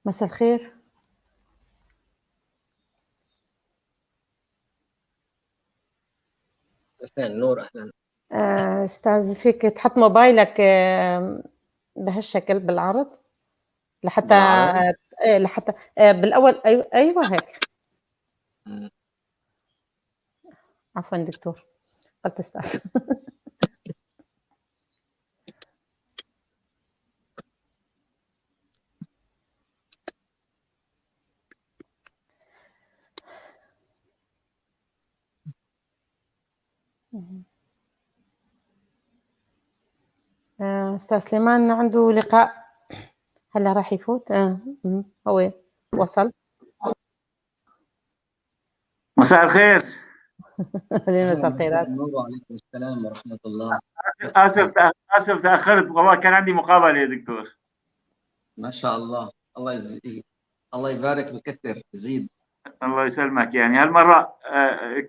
مساء الخير. أهلًا نور أهلًا. أستاذ فيك تحط موبايلك بهالشكل بالعرض لحتى بالعرض؟ لحتى بالأول أيوه هيك. إمم. عفوًا دكتور، قلت أستاذ. اهم. أستاذ سليمان عنده لقاء هلّا راح يفوت؟ هو وصل. مساء الخير. أهلين مساء أهلًا الخيرات. نور وعليكم السلام ورحمة الله. آسف تأخرت، والله كان عندي مقابلة يا دكتور. ما شاء الله، الله يزيد، الله يبارك ويكثر يزيد. الله يسلمك. يعني هالمرة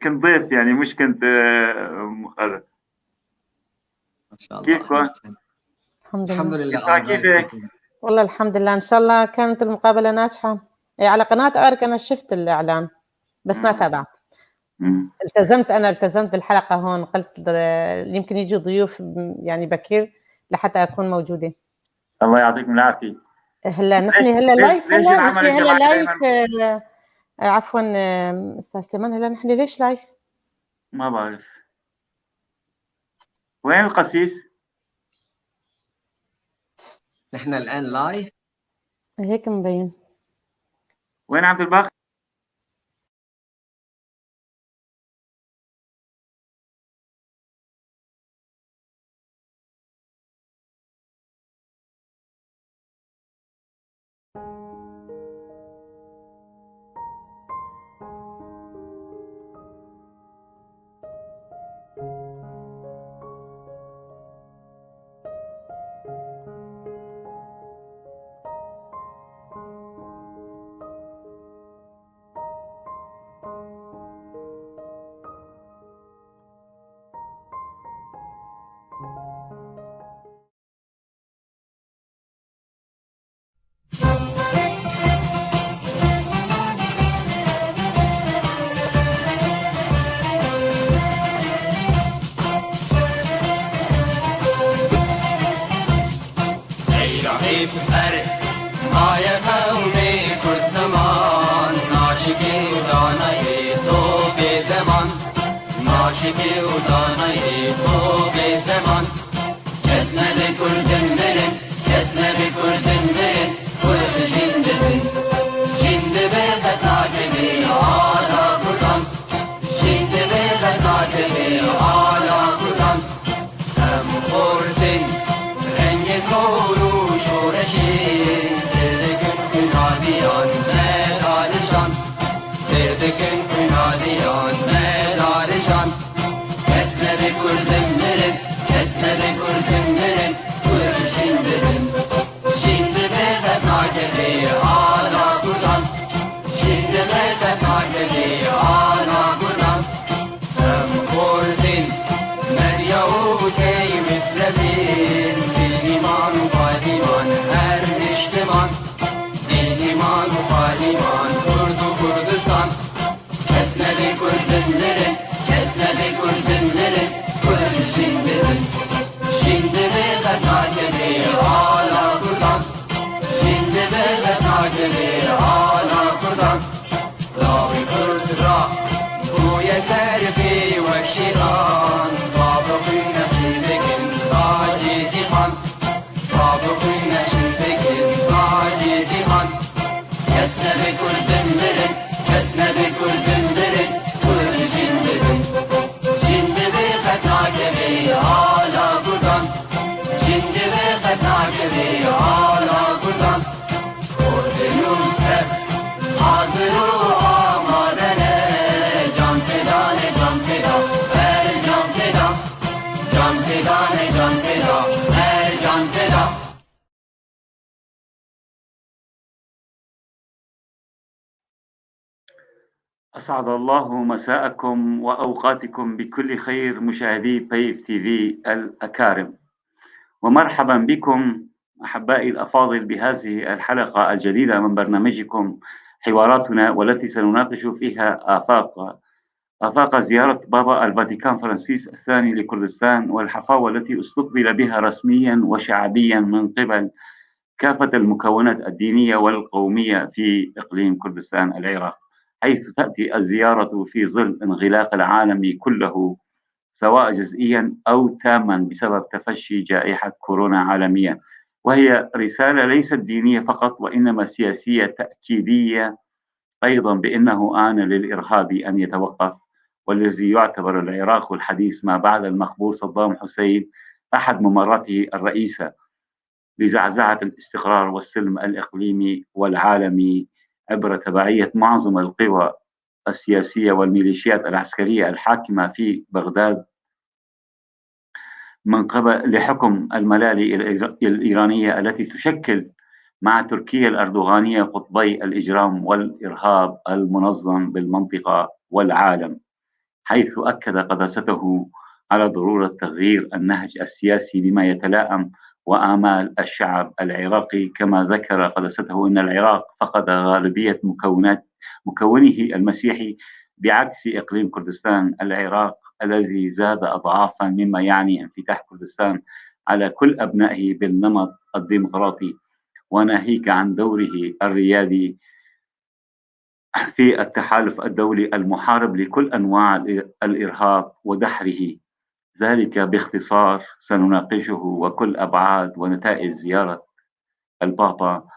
كنت ضيف، يعني مش كنت مخرج. ما شاء الله. كيفكم؟ الحمد الحمد لله. لله. الله يبارك كيفك؟ فيكم. والله الحمد لله، إن شاء الله كانت المقابلة ناجحة. على قناة أرك أنا شفت الإعلان بس ما تابعت. التزمت بالحلقة هون، قلت يمكن ييجوا ضيوف يعني بكير لحتى أكون موجودة. الله يعطيكم العافية. هلا نحن هلا لايف، ليش هلا العمل نحن هلا الجماعي لايف. دائما؟ عفوا أستاذ سليمان، هلا نحن ليش لايف؟ ما بعرف. وين القسيس؟ نحن الآن لايف. هيك مبين. وين عبد الباقي؟ أسعد الله مساءكم وأوقاتكم بكل خير مشاهدي بايف تي في الأكارم، ومرحبا بكم أحبائي الأفاضل بهذه الحلقة الجديدة من برنامجكم حواراتنا، والتي سنناقش فيها آفاق زيارة بابا الفاتيكان فرانسيس الثاني لكردستان، والحفاوة التي استقبل بها رسميا وشعبيا من قبل كافة المكونات الدينية والقومية في إقليم كردستان العراق، حيث تأتي الزيارة في ظل انغلاق العالم كله، سواء جزئيا أو تاما بسبب تفشي جائحة كورونا عالميا. وهي رسالة ليست دينية فقط، وإنما سياسية تأكيدية أيضا بأنه آن للإرهاب أن يتوقف، والذي يعتبر العراق الحديث ما بعد المقبول صدام حسين أحد ممراته الرئيسة لزعزعة الاستقرار والسلم الإقليمي والعالمي عبر تبعية معظم القوى السياسية والميليشيات العسكرية الحاكمة في بغداد من قبل لحكم الملالي الإيرانية التي تشكل مع تركيا الأردوغانية قطبي الإجرام والإرهاب المنظم بالمنطقة والعالم، حيث أكد قداسته على ضرورة تغيير النهج السياسي بما يتلائم وآمال الشعب العراقي. كما ذكر قداسته أن العراق فقد غالبية مكونه المسيحي، بعكس إقليم كردستان العراق الذي زاد أضعافا، مما يعني انفتاح كردستان على كل أبنائه بالنمط الديمقراطي، وناهيك عن دوره الريادي في التحالف الدولي المحارب لكل أنواع الإرهاب ودحره. ذلك باختصار سنناقشه وكل أبعاد ونتائج زيارة البابا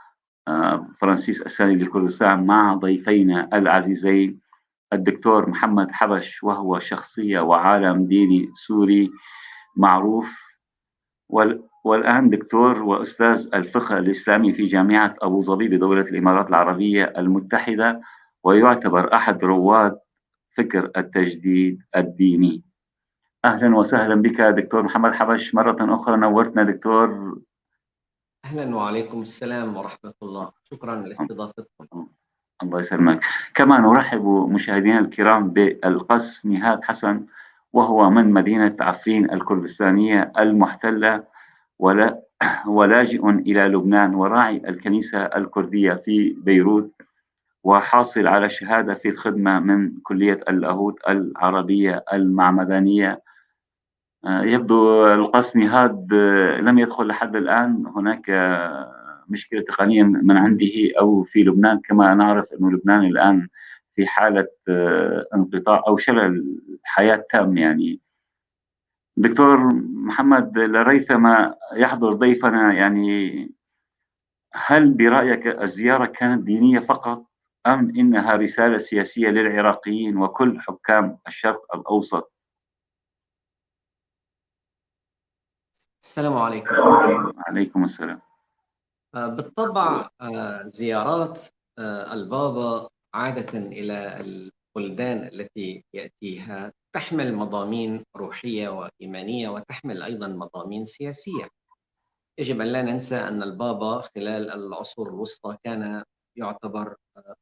فرانسيس الثاني لكردستان مع ضيفينا العزيزين الدكتور محمد حبش، وهو شخصية وعالم ديني سوري معروف، والآن دكتور وأستاذ الفقه الإسلامي في جامعة أبو ظبي بدولة الإمارات العربية المتحدة، ويعتبر أحد رواد فكر التجديد الديني. أهلا وسهلا بك دكتور محمد حبش مرة أخرى، نورتنا دكتور. أهلا وعليكم السلام ورحمة الله، شكرا لاستضافتكم. الله يسلمك. كما نرحب مشاهدينا الكرام بالقس نهاد حسن، وهو من مدينة عفرين الكردستانية المحتلة ولاجئ إلى لبنان، وراعي الكنيسة الكردية في بيروت، وحاصل على شهادة في الخدمة من كلية اللاهوت العربية المعمدانية. يبدو القس نهاد لم يدخل لحد الآن، هناك مشكلة تقنية من عنده أو في لبنان. كما نعرف أن لبنان الآن في حالة انقطاع أو شلل حياة تام. يعني دكتور محمد، لريثما يحضر ضيفنا، يعني هل برأيك الزيارة كانت دينية فقط، أم إنها رسالة سياسية للعراقيين وكل حكام الشرق الأوسط؟ السلام عليكم. عليكم السلام. بالطبع زيارات البابا عادة إلى البلدان التي يأتيها تحمل مضامين روحية وإيمانية، وتحمل أيضا مضامين سياسية. يجب أن لا ننسى أن البابا خلال العصور الوسطى كان يعتبر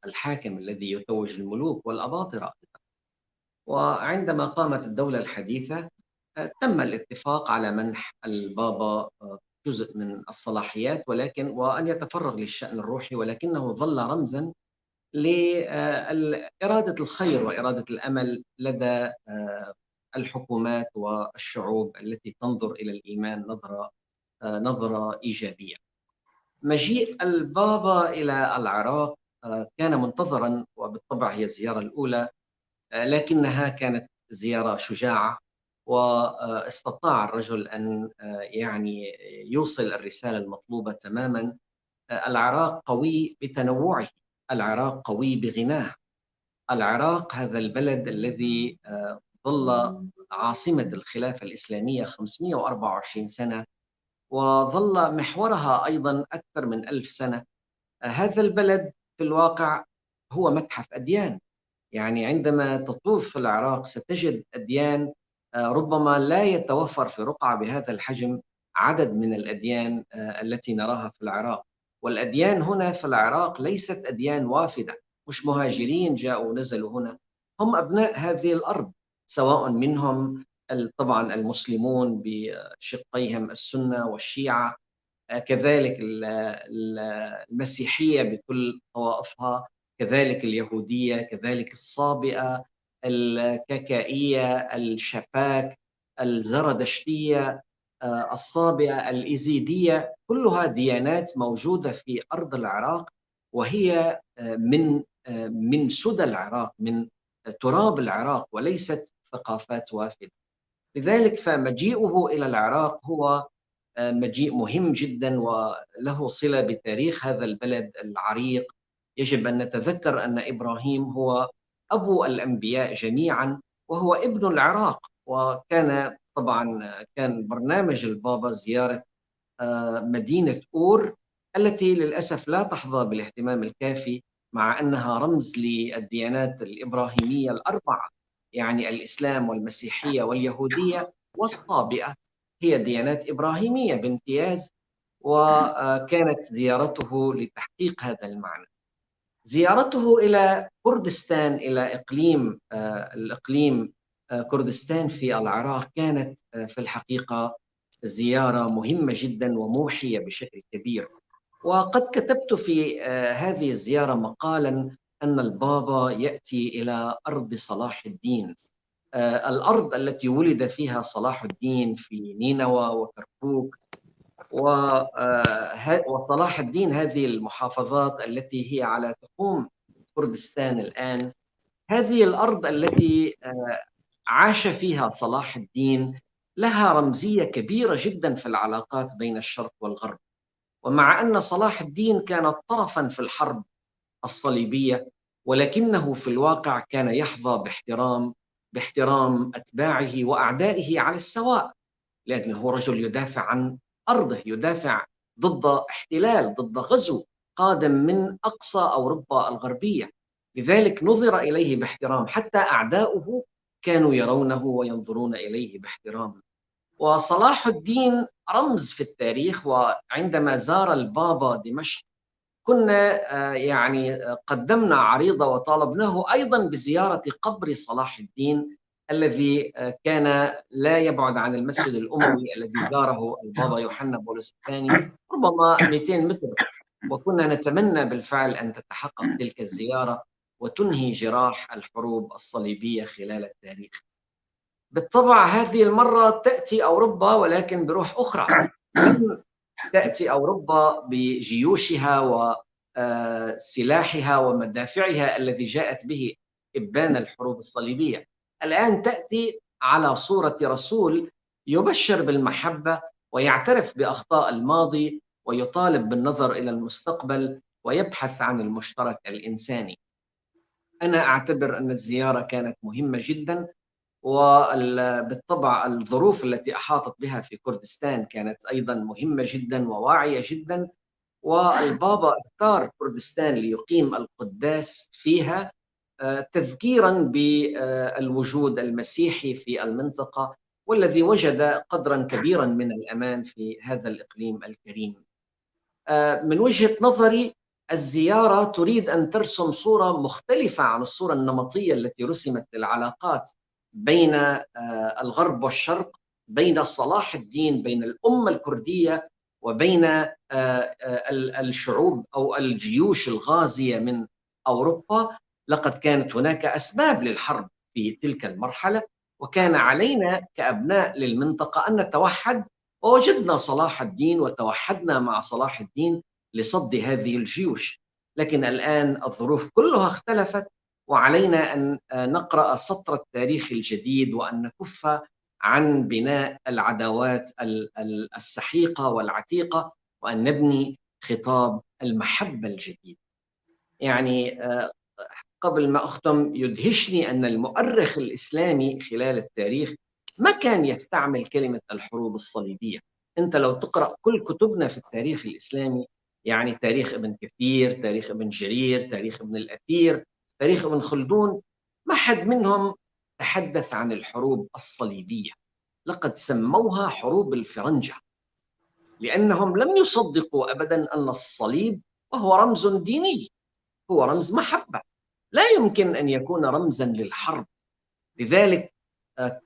الحاكم الذي يتوج الملوك والأباطرة، وعندما قامت الدولة الحديثة تم الاتفاق على منح البابا جزء من الصلاحيات وأن يتفرغ للشأن الروحي، ولكنه ظل رمزا لإرادة الخير وإرادة الأمل لدى الحكومات والشعوب التي تنظر إلى الإيمان نظرة إيجابية. مجيء البابا إلى العراق كان منتظرا، وبالطبع هي الزيارة الأولى، لكنها كانت زيارة شجاعة، واستطاع الرجل أن يعني يوصل الرسالة المطلوبة تماما. العراق قوي بتنوعه، العراق قوي بغناه، العراق هذا البلد الذي ظل عاصمة الخلافة الإسلامية 524 سنة، وظل محورها أيضا أكثر من 1000 سنة. هذا البلد في الواقع هو متحف أديان. يعني عندما تطوف في العراق ستجد أديان ربما لا يتوفر في رقعة بهذا الحجم عدد من الأديان التي نراها في العراق. والأديان هنا في العراق ليست أديان وافدة، مش مهاجرين جاءوا نزلوا هنا، هم أبناء هذه الأرض، سواء منهم طبعا المسلمون بشقيهم السنة والشيعة، كذلك المسيحية بكل طوائفها، كذلك اليهودية، كذلك الصابئة، الكاكائية، الشباك، الزردشتية، الصابئة، الإيزيدية، كلها ديانات موجودة في أرض العراق، وهي من سدى العراق، من تراب العراق، وليست ثقافات وافدة. لذلك فمجيئه إلى العراق هو مجيء مهم جدا وله صلة بتاريخ هذا البلد العريق. يجب أن نتذكر أن إبراهيم هو أبو الأنبياء جميعا، وهو ابن العراق، وكان طبعا كان برنامج البابا زيارة مدينة أور التي للأسف لا تحظى بالاهتمام الكافي، مع أنها رمز للديانات الإبراهيمية الأربعة، يعني الإسلام والمسيحية واليهودية والصابئة، هي ديانات إبراهيمية بامتياز، وكانت زيارته لتحقيق هذا المعنى. زيارته إلى كردستان، إلى الإقليم كردستان في العراق، كانت في الحقيقة زيارة مهمة جدا وموحية بشكل كبير. وقد كتبت في هذه الزيارة مقالا أن البابا يأتي إلى أرض صلاح الدين، الأرض التي ولد فيها صلاح الدين في نينوى وكركوك وصلاح الدين، هذه المحافظات التي هي على تخوم كردستان الآن. هذه الأرض التي عاش فيها صلاح الدين لها رمزية كبيرة جدا في العلاقات بين الشرق والغرب. ومع أن صلاح الدين كان طرفا في الحرب الصليبية، ولكنه في الواقع كان يحظى باحترام أتباعه وأعدائه على السواء، لأنه رجل يدافع عن أرضه، يدافع ضد احتلال، ضد غزو قادم من أقصى أوروبا الغربية. لذلك نظر إليه باحترام، حتى أعداؤه كانوا يرونه وينظرون إليه باحترام. وصلاح الدين رمز في التاريخ، وعندما زار البابا دمشق كنا يعني قدمنا عريضة وطالبناه أيضا بزيارة قبر صلاح الدين الذي كان لا يبعد عن المسجد الأموي الذي زاره البابا يوحنا بولس الثاني، ربما 200 متر. وكنا نتمنى بالفعل أن تتحقق تلك الزيارة وتنهي جراح الحروب الصليبية خلال التاريخ. بالطبع هذه المرة تأتي أوروبا ولكن بروح أخرى، لم تأتي أوروبا بجيوشها وسلاحها ومدافعها الذي جاءت به إبان الحروب الصليبية. الآن تأتي على صورة رسول يبشر بالمحبة ويعترف بأخطاء الماضي ويطالب بالنظر إلى المستقبل ويبحث عن المشترك الإنساني. أنا أعتبر أن الزيارة كانت مهمة جدا، وبالطبع الظروف التي أحاطت بها في كردستان كانت أيضا مهمة جدا وواعية جدا، والبابا اختار كردستان ليقيم القداس فيها تذكيرا بالوجود المسيحي في المنطقة، والذي وجد قدرا كبيرا من الأمان في هذا الإقليم الكريم. من وجهة نظري الزيارة تريد أن ترسم صورة مختلفة عن الصورة النمطية التي رسمت للعلاقات بين الغرب والشرق، بين صلاح الدين، بين الأمة الكردية، وبين الشعوب أو الجيوش الغازية من أوروبا. لقد كانت هناك أسباب للحرب في تلك المرحلة، وكان علينا كأبناء للمنطقة أن نتوحد، ووجدنا صلاح الدين وتوحدنا مع صلاح الدين لصد هذه الجيوش. لكن الآن الظروف كلها اختلفت، وعلينا أن نقرأ سطر التاريخ الجديد وأن نكف عن بناء العداوات السحيقة والعتيقة، وأن نبني خطاب المحبة الجديد. يعني قبل ما أختم، يدهشني أن المؤرخ الإسلامي خلال التاريخ ما كان يستعمل كلمة الحروب الصليبية. أنت لو تقرأ كل كتبنا في التاريخ الإسلامي، يعني تاريخ ابن كثير، تاريخ ابن جرير، تاريخ ابن الأثير، تاريخ ابن خلدون، ما حد منهم تحدث عن الحروب الصليبية. لقد سموها حروب الفرنجة، لأنهم لم يصدقوا أبدا أن الصليب وهو رمز ديني، هو رمز محبة، لا يمكن أن يكون رمزا للحرب. لذلك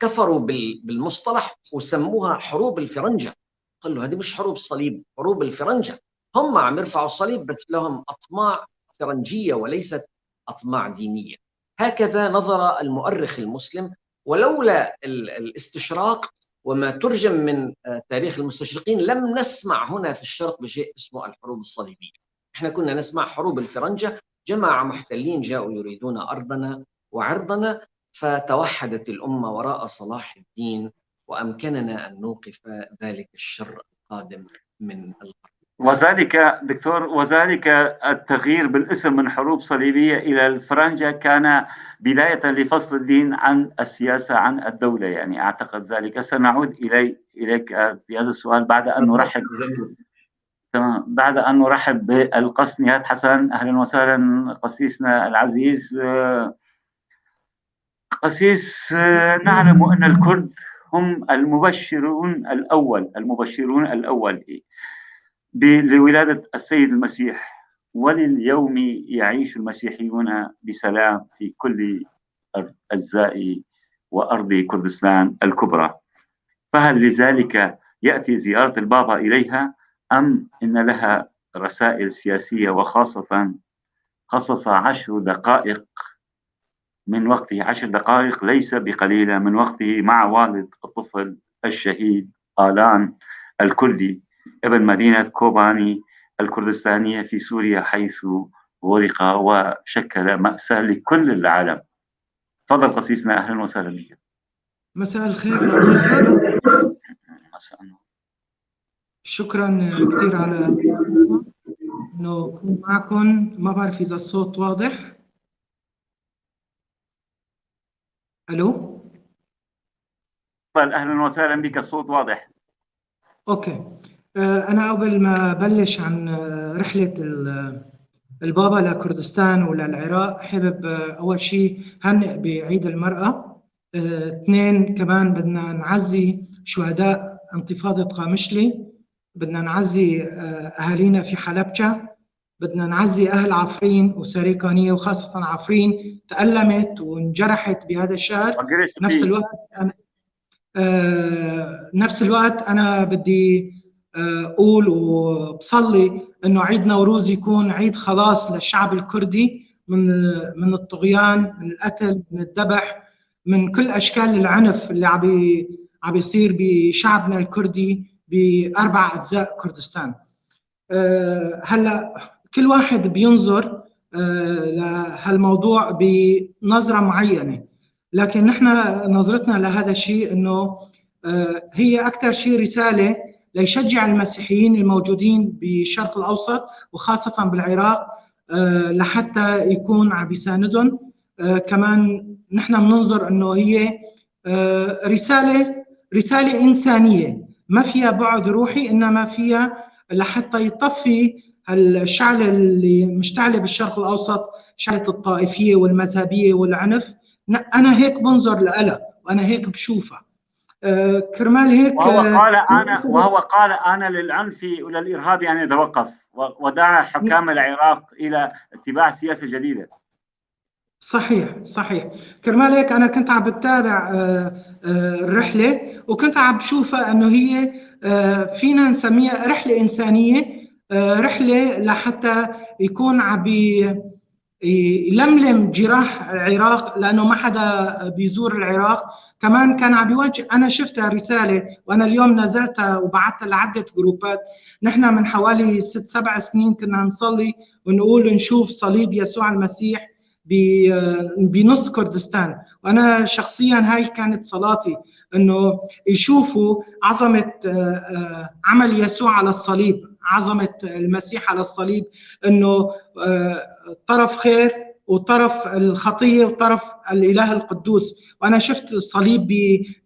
كفروا بالمصطلح وسموها حروب الفرنجة. قال له هذه مش حروب صليب، حروب الفرنجة، هم عم يرفعوا الصليب بس لهم أطماع فرنجية وليست أطماع دينية. هكذا نظر المؤرخ المسلم، ولولا الاستشراق وما ترجم من تاريخ المستشرقين لم نسمع هنا في الشرق بشيء اسمه الحروب الصليبية. احنا كنا نسمع حروب الفرنجة، جماعة محتلين جاءوا يريدون أرضنا وعرضنا، فتوحدت الأمة وراء صلاح الدين وأمكننا أن نوقف ذلك الشر القادم من الغرب. وذلك دكتور، وذلك التغيير بالاسم من حروب صليبية إلى الفرنجة كان بداية لفصل الدين عن السياسة عن الدولة، يعني أعتقد ذلك. سنعود إليك في هذا السؤال بعد أن نرحب بعد أن نرحب بالقس نهاد حسن. أهلا وسهلا قسيسنا العزيز. قسيس، نعلم أن الكرد هم المبشرون الأول لولادة السيد المسيح، ولليوم يعيش المسيحيون بسلام في كل أجزاء وأرض كردستان الكبرى. فهل لذلك يأتي زيارة البابا إليها، أم إن لها رسائل سياسية؟ وخاصة خصص 10 دقائق من وقته، 10 دقائق ليس بقليلة من وقته، مع والد الطفل الشهيد آلان الكردي ابن مدينة كوباني الكردستانية في سوريا، حيث غرق وشكل مأساة لكل العالم. تفضل قسيسنا، أهلا وسهلا بك. مساء الخير لضيفك. شكرا كثير على انه اكون معكم. ما بعرف اذا الصوت واضح. الو، اهلا وسهلا بك، الصوت واضح. اوكي. انا قبل ما بلش عن رحله البابا لكردستان وللعراق، حابب اول شيء هنئ بعيد المراه. 2 كمان بدنا نعزي شهداء انتفاضه قامشلي، بدنا نعزي اهالينا في حلبجة، بدنا نعزي اهل عفرين وسريقانيه، وخاصه عفرين تألمت وانجرحت بهذا الشهر. نفس الوقت انا بدي اقول وبصلي انه عيد نوروز يكون عيد خلاص للشعب الكردي من الطغيان، من القتل، من الذبح، من كل اشكال العنف اللي عم بيصير بشعبنا الكردي ب4 أجزاء كردستان. هلا كل واحد بينظر لهالموضوع بنظرة معينة، لكن نحن نظرتنا لهذا الشيء انه هي اكثر شيء رسالة ليشجع المسيحيين الموجودين بالشرق الاوسط وخاصة بالعراق لحتى يكون عم بيساندهم. كمان نحن بننظر انه هي رسالة إنسانية ما فيها بعد روحي، إنما فيها لحتى يطفي الشعلة اللي مشتعلة بالشرق الأوسط، شعلة الطائفية والمذهبية والعنف. أنا هيك بنظر لها وأنا هيك بشوفها. كرمال هيك وهو قال أنا للعنف وللإرهاب يعني يتوقف، ودعا حكام العراق إلى اتباع سياسة جديدة. صحيح. كرمال هيك أنا كنت عم بتابع الرحلة، وكنت عم بشوفها أنه هي فينا نسميها رحلة إنسانية، رحلة لحتى يكون عم يلملم جراح العراق، لأنه ما حدا بيزور العراق. كمان كان عم بيوجه، أنا شفتها رسالة وأنا اليوم نزلتها وبعثتها لعدة جروبات. نحن من حوالي 6-7 سنين كنا نصلي ونقول نشوف صليب يسوع المسيح بنص كردستان، وأنا شخصيا هاي كانت صلاتي، أنه يشوفوا عظمة عمل يسوع على الصليب، عظمة المسيح على الصليب، أنه طرف خير وطرف الخطية وطرف الإله القدوس. وأنا شفت الصليب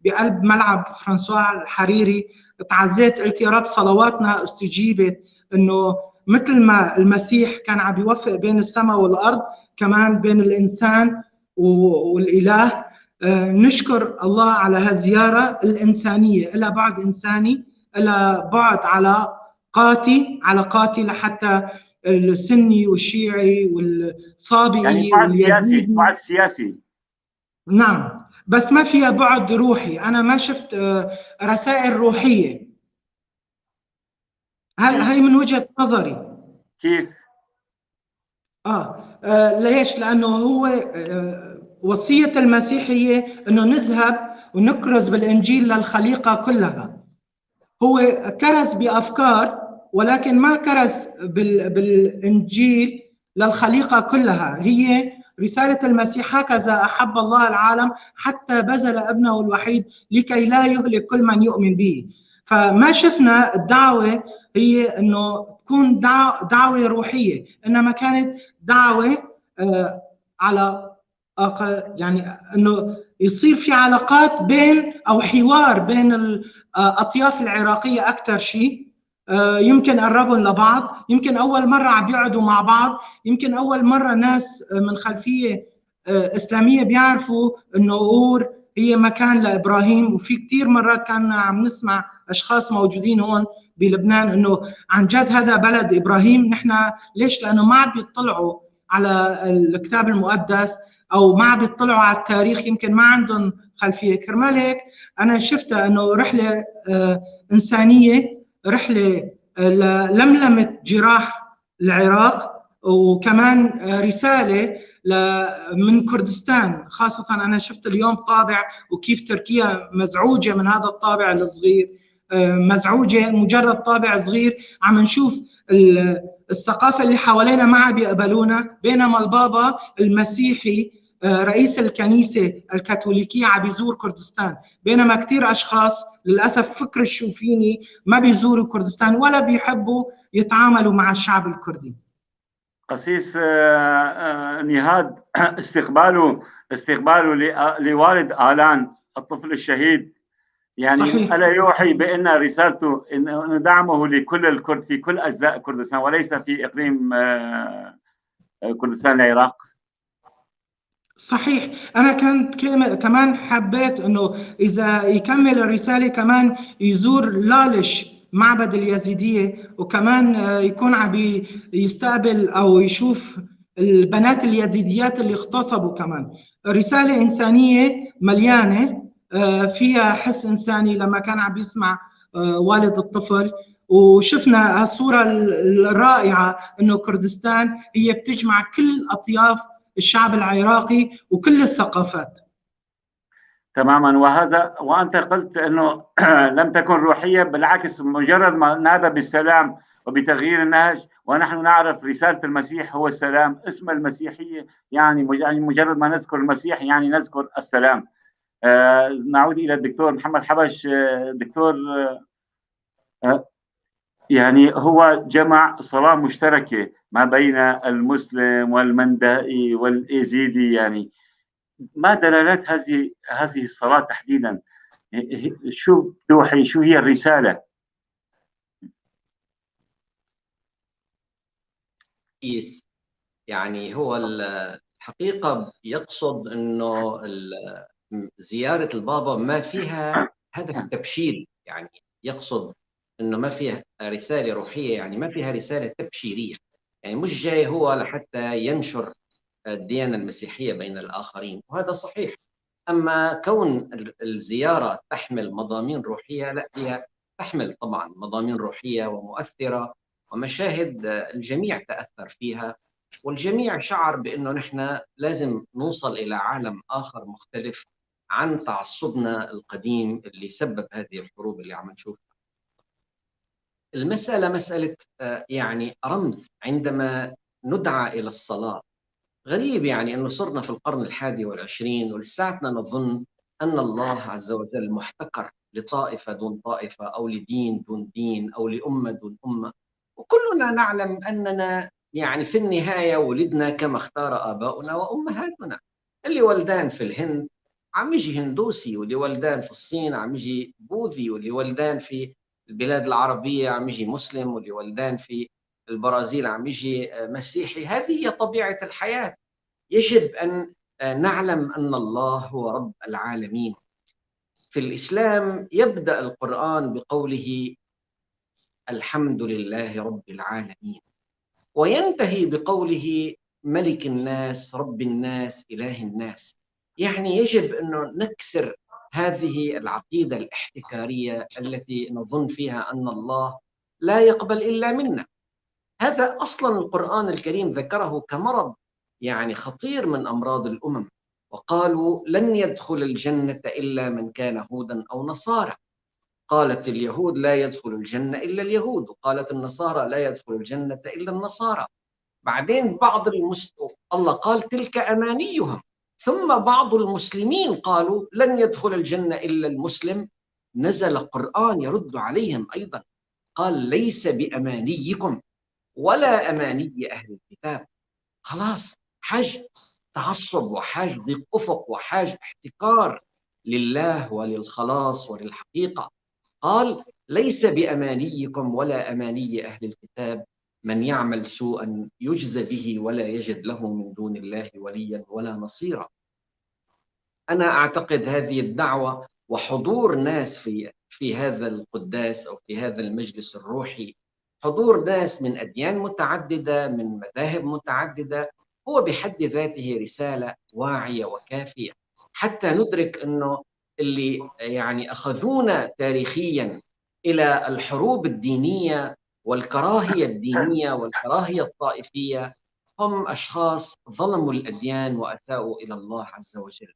بقلب ملعب فرانسوا الحريري، تعزيت قلت يا رب صلواتنا استجيبت، أنه مثل ما المسيح كان عم بيوفق بين السماء والأرض، كمان بين الإنسان والإله. نشكر الله على هالزيارة الإنسانية، إلى بعد إنساني، إلى بعد علاقاتي لحتى السني والشيعي والصابئي يعني بعد سياسي. نعم، بس ما فيها بعد روحي. أنا ما شفت رسائل روحية. هاي من وجهة نظري. كيف؟ ليش؟ لأنه هو وصية المسيح هي أنه نذهب ونكرز بالإنجيل للخليقة كلها. هو كرز بأفكار ولكن ما كرز بالإنجيل للخليقة كلها. هي رسالة المسيح: هكذا أحب الله العالم حتى بذل ابنه الوحيد لكي لا يهلك كل من يؤمن به. فما شفنا الدعوة هي أنه تكون دعوة روحية، إنما كانت دعوة على يعني أنه يصير في علاقات بين أو حوار بين الأطياف العراقية أكثر شيء. يمكن قربهم لبعض، يمكن أول مرة عم بيقعدوا مع بعض، يمكن أول مرة ناس من خلفية إسلامية بيعرفوا إنه أور هي مكان لإبراهيم. وفي كتير مرات كان عم نسمع أشخاص موجودين هون بلبنان إنه عن جد هذا بلد إبراهيم. نحن ليش؟ لأنه ما عم بيطلعوا على الكتاب المقدس أو ما عم بيطلعوا على التاريخ، يمكن ما عندهم خلفية. كرمال هيك أنا شفتها إنه رحلة إنسانية، رحلة لملمة جراح العراق، وكمان رسالة من كردستان خاصة. أنا شفت اليوم طابع وكيف تركيا مزعوجة من هذا الطابع الصغير، مزعوجة مجرد طابع صغير. عم نشوف الثقافة اللي حوالينا ما عم بيقبلونا، بينما البابا المسيحي رئيس الكنيسة الكاثوليكية عم بيزور كردستان، بينما كثير أشخاص للأسف فكر الشوفيني ما بيزوروا كردستان ولا بيحبوا يتعاملوا مع الشعب الكردي. قسيس نهاد، استقباله لوالد آلان الطفل الشهيد يعني صحيح. ألا يوحي بأن رسالته أن دعمه لكل الكرد في كل أجزاء كردستان وليس في إقليم كردستان العراق؟ صحيح. أنا كنت كمان حبيت أنه إذا يكمل الرسالة كمان يزور لالش معبد اليزيدية، وكمان يكون عم يستقبل أو يشوف البنات اليزيديات اللي اغتصبوا. كمان رسالة إنسانية مليانة فيها حس إنساني لما كان عم يسمع والد الطفل. وشفنا الصورة الرائعة أنه كردستان هي بتجمع كل أطياف الشعب العراقي وكل الثقافات. تماما. وأنت قلت أنه لم تكن روحية، بالعكس مجرد ما نادى بالسلام وبتغيير النهج، ونحن نعرف رسالة المسيح هو السلام. اسم المسيحية يعني مجرد ما نذكر المسيح يعني نذكر السلام. نعود إلى الدكتور محمد حبش. دكتور، يعني هو جمع صلاة مشتركة ما بين المسلم والمندائي والإيزيدي، يعني ما دلالات هذه الصلاة تحديدا؟ شو توحي؟ شو هي الرسالة؟ يعني هو الحقيقة يقصد أنه زيارة البابا ما فيها هدف تبشير، يعني يقصد أنه ما فيها رسالة روحية، يعني ما فيها رسالة تبشيرية، يعني مش جاي هو لحتى ينشر الديانة المسيحية بين الآخرين، وهذا صحيح. أما كون الزيارة تحمل مضامين روحية، لا، هي تحمل طبعا مضامين روحية ومؤثرة ومشاهد الجميع تأثر فيها، والجميع شعر بأنه نحن لازم نوصل إلى عالم آخر مختلف عن تعصبنا القديم اللي سبب هذه الحروب اللي عم نشوفها. المسألة مسألة يعني رمز. عندما ندعى إلى الصلاة، غريب يعني أنه صرنا في القرن 21 ولساتنا نظن أن الله عز وجل محتكر لطائفة دون طائفة أو لدين دون دين أو لأمة دون أمة، وكلنا نعلم أننا يعني في النهاية ولدنا كما اختار آباؤنا وأمهاتنا. اللي ولدان في الهند عم يجي هندوسي، واللي ولدان في الصين عم يجي بوذي، واللي ولدان في البلاد العربية عم يجي مسلم، واللي ولدان في البرازيل عم يجي مسيحي. هذه هي طبيعة الحياة. يجب أن نعلم أن الله هو رب العالمين. في الإسلام يبدأ القرآن بقوله الحمد لله رب العالمين، وينتهي بقوله ملك الناس رب الناس إله الناس. يعني يجب أن نكسر هذه العقيدة الاحتكارية التي نظن فيها أن الله لا يقبل إلا منا. هذا أصلا القرآن الكريم ذكره كمرض يعني خطير من أمراض الأمم، وقالوا لن يدخل الجنة إلا من كان هودا أو نصارى. قالت اليهود لا يدخل الجنة إلا اليهود، وقالت النصارى لا يدخل الجنة إلا النصارى. بعدين الله قال تلك أمانيهم، ثم بعض المسلمين قالوا لن يدخل الجنة إلا المسلم. نزل قرآن يرد عليهم أيضا، قال ليس بأمانيكم ولا أماني أهل الكتاب. خلاص، حاج تعصب وحاج ضيق أفق وحاج احتكار لله وللخلاص وللحقيقة. قال ليس بأمانيكم ولا أماني أهل الكتاب، من يعمل سوءا يجزى به ولا يجد له من دون الله وليا ولا نصيرا. أنا أعتقد هذه الدعوة وحضور ناس في هذا القداس أو في هذا المجلس الروحي، حضور ناس من أديان متعددة من مذاهب متعددة، هو بحد ذاته رسالة واعية وكافية حتى ندرك أنه اللي يعني أخذونا تاريخيا إلى الحروب الدينية والكراهية الدينية والكراهية الطائفية هم أشخاص ظلموا الأديان وأساءوا إلى الله عز وجل.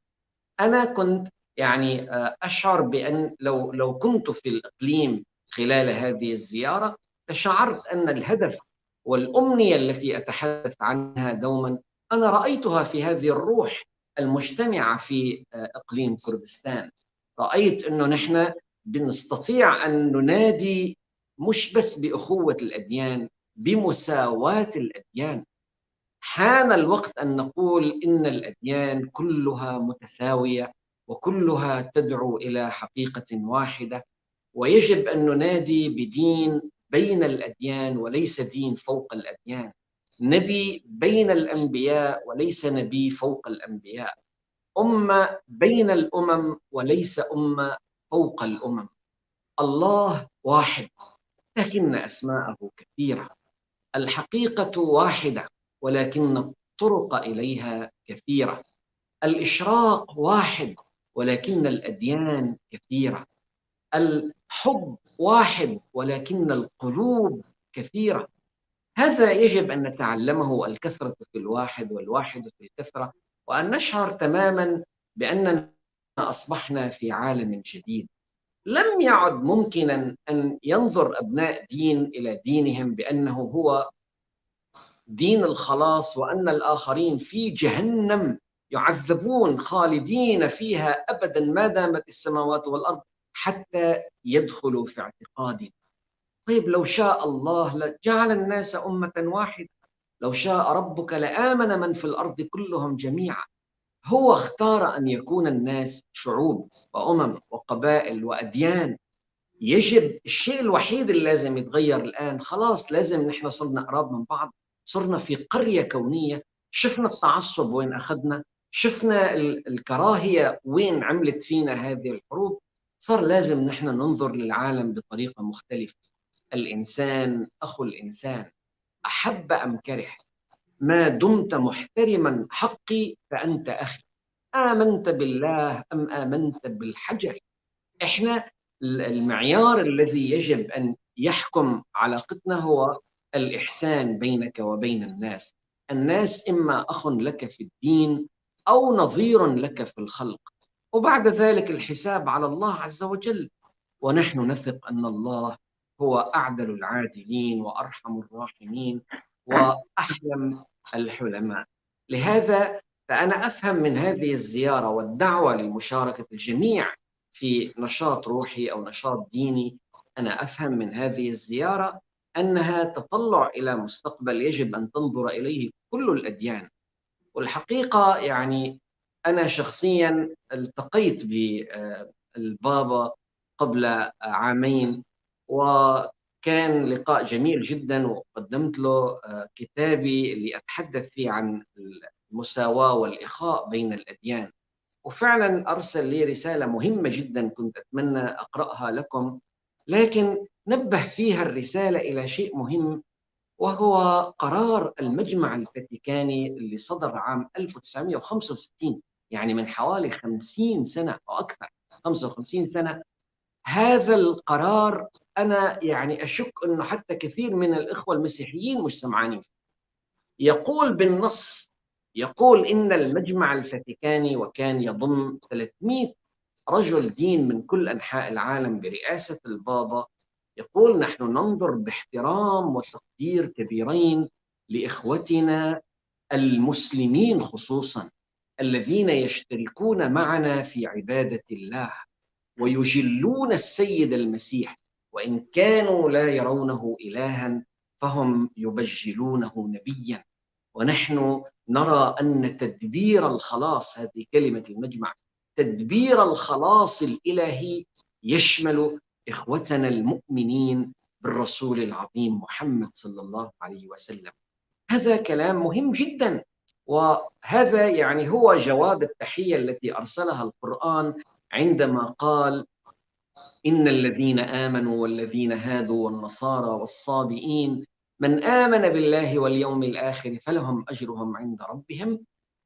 أنا كنت يعني أشعر بأن لو كنت في الإقليم خلال هذه الزيارة لشعرت أن الهدف والأمنية التي أتحدث عنها دوما أنا رأيتها في هذه الروح المجتمعة في إقليم كردستان. رأيت أنه نحن بنستطيع أن ننادي مش بس بأخوة الأديان، بمساواة الأديان. حان الوقت أن نقول إن الأديان كلها متساوية وكلها تدعو إلى حقيقة واحدة، ويجب أن ننادي بدين بين الأديان وليس دين فوق الأديان، نبي بين الأنبياء وليس نبي فوق الأنبياء، أمة بين الأمم وليس أمة فوق الأمم. الله واحد لكن أسماءه كثيرة، الحقيقة واحدة ولكن الطرق إليها كثيرة، الإشراق واحد ولكن الأديان كثيرة، الحب واحد ولكن القلوب كثيرة. هذا يجب أن نتعلمه، الكثرة في الواحد والواحد في الكثرة، وأن نشعر تماما بأننا أصبحنا في عالم جديد. لم يعد ممكنا أن ينظر أبناء دين إلى دينهم بأنه هو دين الخلاص وأن الآخرين في جهنم يعذبون خالدين فيها أبدا ما دامت السماوات والأرض حتى يدخلوا في اعتقاد. طيب لو شاء الله لجعل الناس أمة واحدة، لو شاء ربك لآمن من في الأرض كلهم جميعا. هو اختار أن يكون الناس شعوب وأمم وقبائل وأديان. يجب الشيء الوحيد اللي لازم يتغير الآن، خلاص لازم نحن صرنا قراب من بعض، صرنا في قرية كونية، شفنا التعصب وين أخذنا، شفنا الكراهية وين عملت فينا هذه الحروب، صار لازم نحن ننظر للعالم بطريقة مختلفة. الإنسان أخو الإنسان، أحب أم كره، ما دمت محترما حقي فأنت أخي، آمنت بالله أم آمنت بالحجر. إحنا المعيار الذي يجب أن يحكم علاقتنا هو الإحسان بينك وبين الناس. الناس إما أخ لك في الدين أو نظير لك في الخلق، وبعد ذلك الحساب على الله عز وجل. ونحن نثق أن الله هو أعدل العادلين وأرحم الراحمين وأحلم الحلماء. لهذا فأنا أفهم من هذه الزيارة والدعوة لمشاركة الجميع في نشاط روحي أو نشاط ديني، أنا أفهم من هذه الزيارة أنها تطلع إلى مستقبل يجب أن تنظر إليه كل الأديان. والحقيقة يعني أنا شخصيا التقيت بالبابا قبل عامين، وكان لقاء جميل جدا، وقدمت له كتابي اللي أتحدث فيه عن المساواة والإخاء بين الأديان، وفعلا أرسل لي رسالة مهمة جدا كنت أتمنى أقرأها لكم، لكن نبه فيها الرسالة إلى شيء مهم، وهو قرار المجمع الفاتيكاني اللي صدر عام 1965، يعني من حوالي 50 سنة أو أكثر، 55 سنة. هذا القرار أنا يعني أشك أنه حتى كثير من الإخوة المسيحيين مش سمعانين فيه. يقول بالنص، يقول إن المجمع الفاتيكاني وكان يضم 300 رجل دين من كل أنحاء العالم برئاسة البابا، يقول نحن ننظر باحترام وتقدير كبيرين لإخوتنا المسلمين خصوصا الذين يشتركون معنا في عبادة الله ويجلون السيد المسيح، وإن كانوا لا يرونه إلها فهم يبجلونه نبيا. ونحن نرى أن تدبير الخلاص، هذه كلمة المجمع، تدبير الخلاص الإلهي يشمل إخوتنا المؤمنين بالرسول العظيم محمد صلى الله عليه وسلم. هذا كلام مهم جدا، وهذا يعني هو جواب التحية التي أرسلها القرآن عندما قال إن الذين آمنوا والذين هادوا والنصارى والصابئين من آمن بالله واليوم الآخر فلهم أجرهم عند ربهم.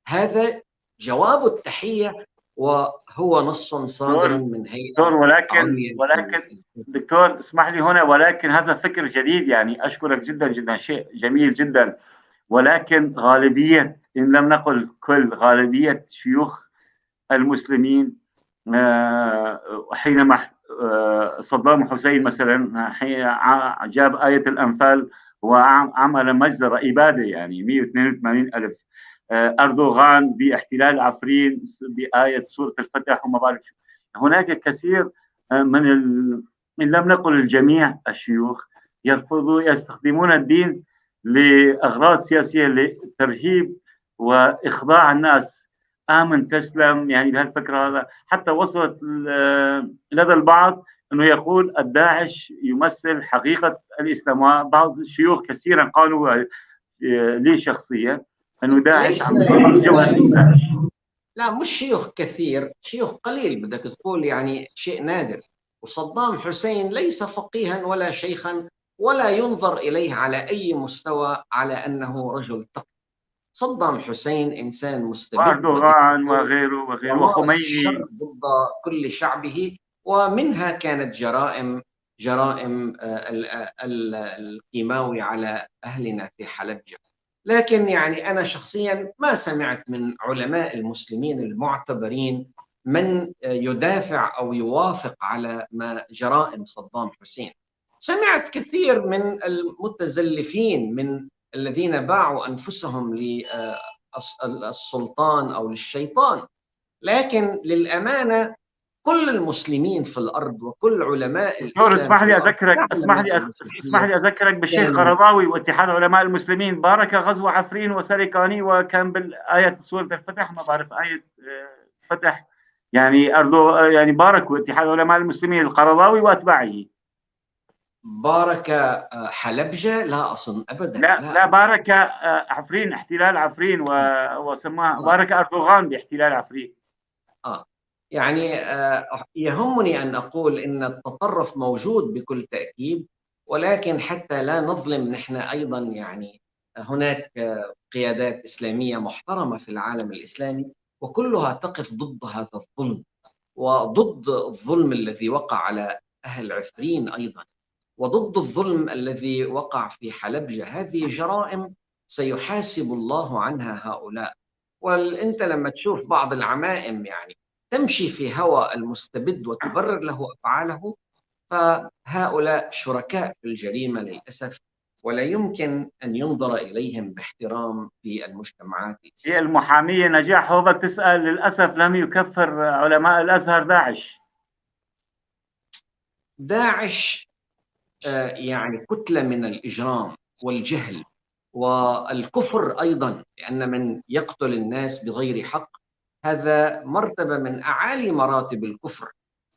هذا جواب التحية، وهو نص صادر من هيئة دكتور، ولكن دكتور اسمح لي هنا، ولكن هذا فكر جديد، يعني أشكرك جدا جدا، شيء جميل جدا، ولكن غالبية إن لم نقل كل غالبية شيوخ المسلمين حينما صدام حسين مثلا جاب آية الأنفال وعمل مجزرة إبادة، يعني 182,000. أردوغان باحتلال عفرين بآية سورة الفتح وما بعرف شو. هناك كثير من إن لم نقل الجميع الشيوخ يستخدمون الدين لأغراض سياسية، لترهيب وإخضاع الناس. آمن تسلم، يعني بهالفكرة هذا حتى وصلت لدى البعض أنه يقول الداعش يمثل حقيقة الإسلام. وبعض الشيوخ كثيرا قالوا لي شخصيا أنه داعش عم يمثل جوهر الإسلام. لا، مش شيوخ كثير، شيوخ قليل، بدك تقول يعني شيء نادر. وصدام حسين ليس فقيها ولا شيخا ولا ينظر إليه على أي مستوى على أنه رجل تقي. صدام حسين إنسان مستبد، وأردوغان وغيره وخميني ضد كل شعبه، ومنها كانت جرائم الكيماوي على أهلنا في حلبجة. لكن يعني أنا شخصيا ما سمعت من علماء المسلمين المعتبرين من يدافع أو يوافق على ما جرائم صدام حسين. سمعت كثير من المتزلفين، من الذين باعوا أنفسهم للسلطان أو للشيطان. لكن للأمانة كل المسلمين في الأرض وكل علماء الإسلام، اسمح لي أذكرك بالشيخ قرضاوي واتحاد علماء المسلمين، بارك غزو عفرين وسرقاني، وكان بالآية سورة الفتح، ما بعرف آية فتح، يعني يعني باركوا اتحاد علماء المسلمين القرضاوي وأتباعه. بارك حلبجة؟ لا أظن أبدا. لا بارك عفرين، احتلال عفرين، وسماه بارك أردوغان باحتلال عفرين. يعني يهمني أن أقول إن التطرف موجود بكل تأكيد، ولكن حتى لا نظلم نحن أيضا، يعني هناك قيادات إسلامية محترمة في العالم الإسلامي وكلها تقف ضد هذا الظلم، وضد الظلم الذي وقع على أهل عفرين أيضا، وضد الظلم الذي وقع في حلبجة. هذه جرائم سيحاسب الله عنها هؤلاء. وأنت لما تشوف بعض العمائم يعني تمشي في هوى المستبد وتبرر له أفعاله، فهؤلاء شركاء في الجريمة للأسف، ولا يمكن أن ينظر إليهم باحترام في المجتمعات الإسلامية. هي المحامية نجاح هوبك تسأل، للأسف لم يكفر علماء الأزهر داعش يعني كتلة من الإجرام والجهل والكفر أيضا، لأن من يقتل الناس بغير حق هذا مرتبة من أعالي مراتب الكفر.